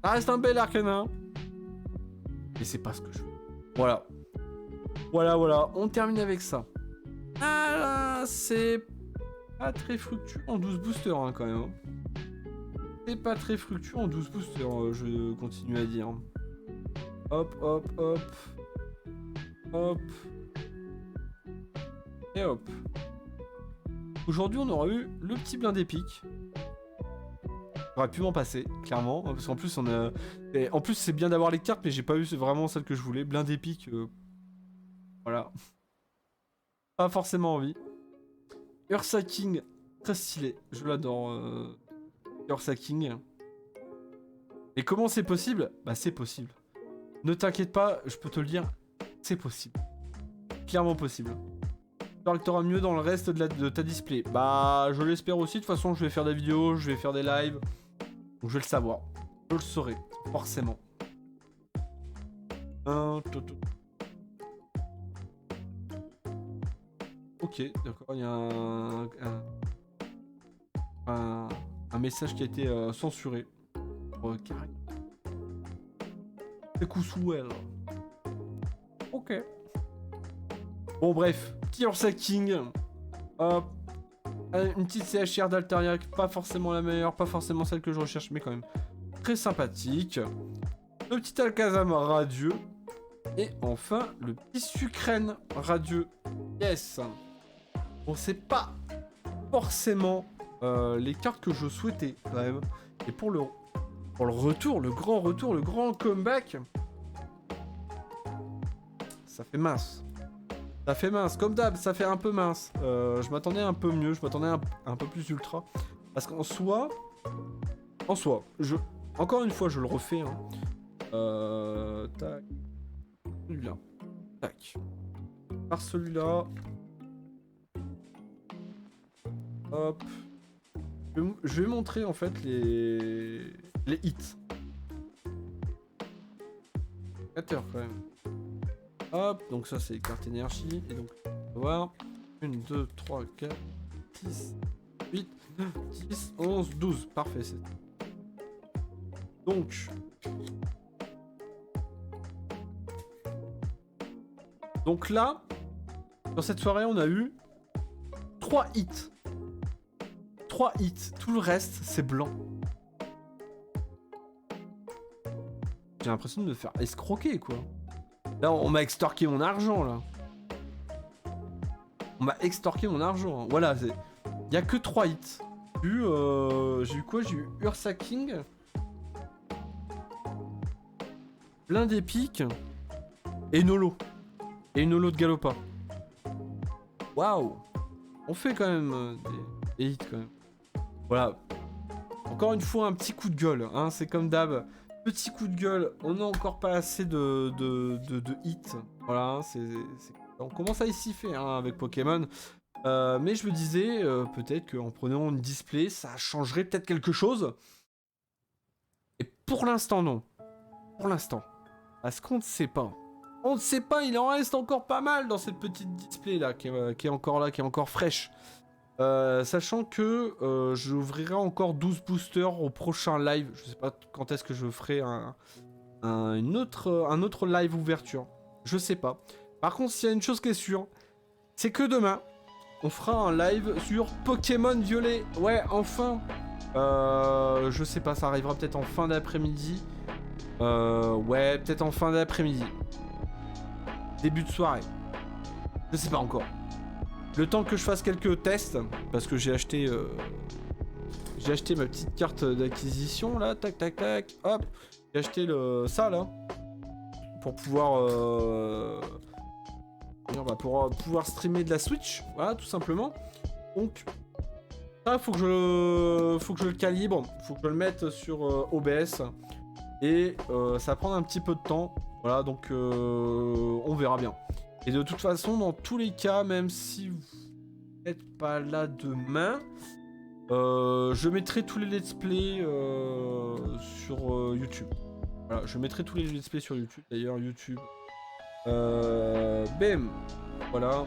Ça reste un bel Arcana. Mais c'est pas ce que je veux. Voilà. On termine avec ça. Ah là, c'est pas très fructueux en 12 boosters hein, quand même. C'est pas très fructueux en 12 boosters, je continue à dire. Hop. Et hop. Aujourd'hui, on aura eu le petit blind épique. J'aurais pu m'en passer, clairement. Parce qu'en plus, en plus, c'est bien d'avoir les cartes, mais j'ai pas eu vraiment celle que je voulais. Blind épique. Voilà. Pas forcément envie. Ursa King, très stylé. Je l'adore. Ursa King. Et comment c'est possible? Bah, c'est possible. Ne t'inquiète pas, je peux te le dire. C'est possible. Clairement possible. J'espère que t'auras mieux dans le reste de ta display. Bah, je l'espère aussi. De toute façon, je vais faire des vidéos, je vais faire des lives. Donc, je vais le savoir. Je le saurai, forcément. Ok, d'accord. Il y a un message qui a été censuré. C'est Kusuel. Ok. Bon, bref. Petit Ursa King. Hop. Une petite CHR d'Altariac. Pas forcément la meilleure. Pas forcément celle que je recherche. Mais quand même très sympathique. Le petit Alakazam radieux. Et enfin, le petit Sucrène radieux. Yes. Bon, c'est pas forcément les cartes que je souhaitais quand même. Et pour le retour, le grand comeback, ça fait mince. Ça fait mince, comme d'hab, ça fait un peu mince. Je m'attendais un peu mieux, je m'attendais un peu plus ultra. Parce qu'en soi, encore une fois, je le refais. Hein. Tac. Celui-là. Tac. Par celui-là. Hop. Je vais montrer en fait les hits. 4 quand même. Hop, donc ça c'est les cartes énergie. Et donc, on va voir. 1, 2, 3, 4, 6, 8, 9, 10, 11, 12. Parfait, c'est. Donc là, dans cette soirée, on a eu 3 hits. 3 hits. Tout le reste, c'est blanc. J'ai l'impression de me faire escroquer, quoi. Là, on m'a extorqué mon argent, là. On m'a extorqué mon argent. Hein. Voilà, il n'y a que 3 hits. J'ai eu quoi? J'ai eu Ursa King. Blind épique. Et Nolo. Et une holo de Galopa. Waouh. On fait quand même des hits quand même. Voilà. Encore une fois, un petit coup de gueule. Hein, c'est comme d'hab. Petit coup de gueule. On n'a encore pas assez de hits. Voilà. Hein, on commence à y siffler hein, avec Pokémon. Mais je me disais, peut-être qu'en prenant une display, ça changerait peut-être quelque chose. Et pour l'instant, non. Pour l'instant. Parce qu'on ne sait pas. On ne sait pas, il en reste encore pas mal dans cette petite display là, qui est encore là, qui est encore fraîche. Sachant que j'ouvrirai encore 12 boosters au prochain live. Je sais pas quand est-ce que je ferai un autre live ouverture. Je sais pas. Par contre, s'il y a une chose qui est sûre, c'est que demain, on fera un live sur Pokémon Violet. Ouais, enfin. Je sais pas, ça arrivera peut-être en fin d'après-midi. Ouais, peut-être en fin d'après-midi. Début de soirée. Je sais pas encore. Le temps que je fasse quelques tests, parce que j'ai acheté ma petite carte d'acquisition là, tac tac tac, hop. J'ai acheté ça là pour pouvoir pouvoir streamer de la Switch, voilà tout simplement. Donc ça faut que je le calibre, faut que je le mette sur OBS et ça va prendre un petit peu de temps. Voilà, donc on verra bien. Et de toute façon, dans tous les cas, même si vous n'êtes pas là demain, je mettrai tous les let's play sur YouTube. Voilà, je mettrai tous les let's play sur YouTube. D'ailleurs, YouTube. Bam. Voilà.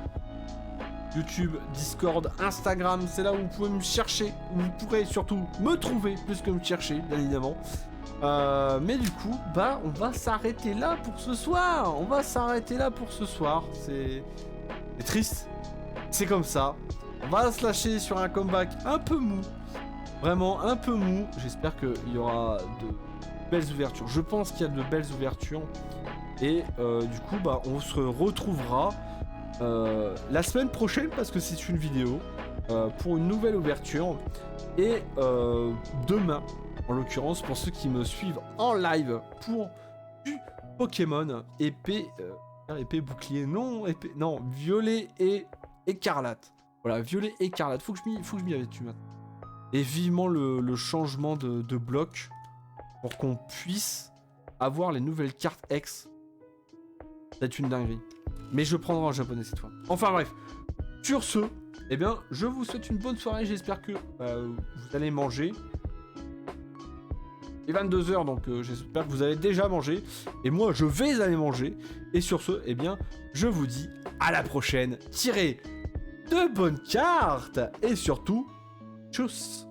YouTube, Discord, Instagram, c'est là où vous pouvez me chercher. Où vous pourrez surtout me trouver plus que me chercher, bien évidemment. Mais du coup, bah, on va s'arrêter là pour ce soir. On va s'arrêter là pour ce soir. C'est triste. C'est comme ça. On va se lâcher sur un comeback un peu mou. Vraiment un peu mou. J'espère qu'il y aura de belles ouvertures. Je pense qu'il y a de belles ouvertures. Et du coup, bah, on se retrouvera la semaine prochaine parce que c'est une vidéo pour une nouvelle ouverture. Et demain. En l'occurrence, pour ceux qui me suivent en live pour du Pokémon épée, épée bouclier, non, épée, non, violet et écarlate. Voilà, violet et écarlate. Faut que je m'y habitue maintenant. Et vivement le changement de bloc pour qu'on puisse avoir les nouvelles cartes X. C'est une dinguerie. Mais je prendrai en japonais cette fois. Enfin bref, sur ce, eh bien, je vous souhaite une bonne soirée. J'espère que vous allez manger. Il est 22h, donc j'espère que vous avez déjà mangé. Et moi, je vais aller manger. Et sur ce, eh bien, je vous dis à la prochaine. Tirez de bonnes cartes. Et surtout, tchuss.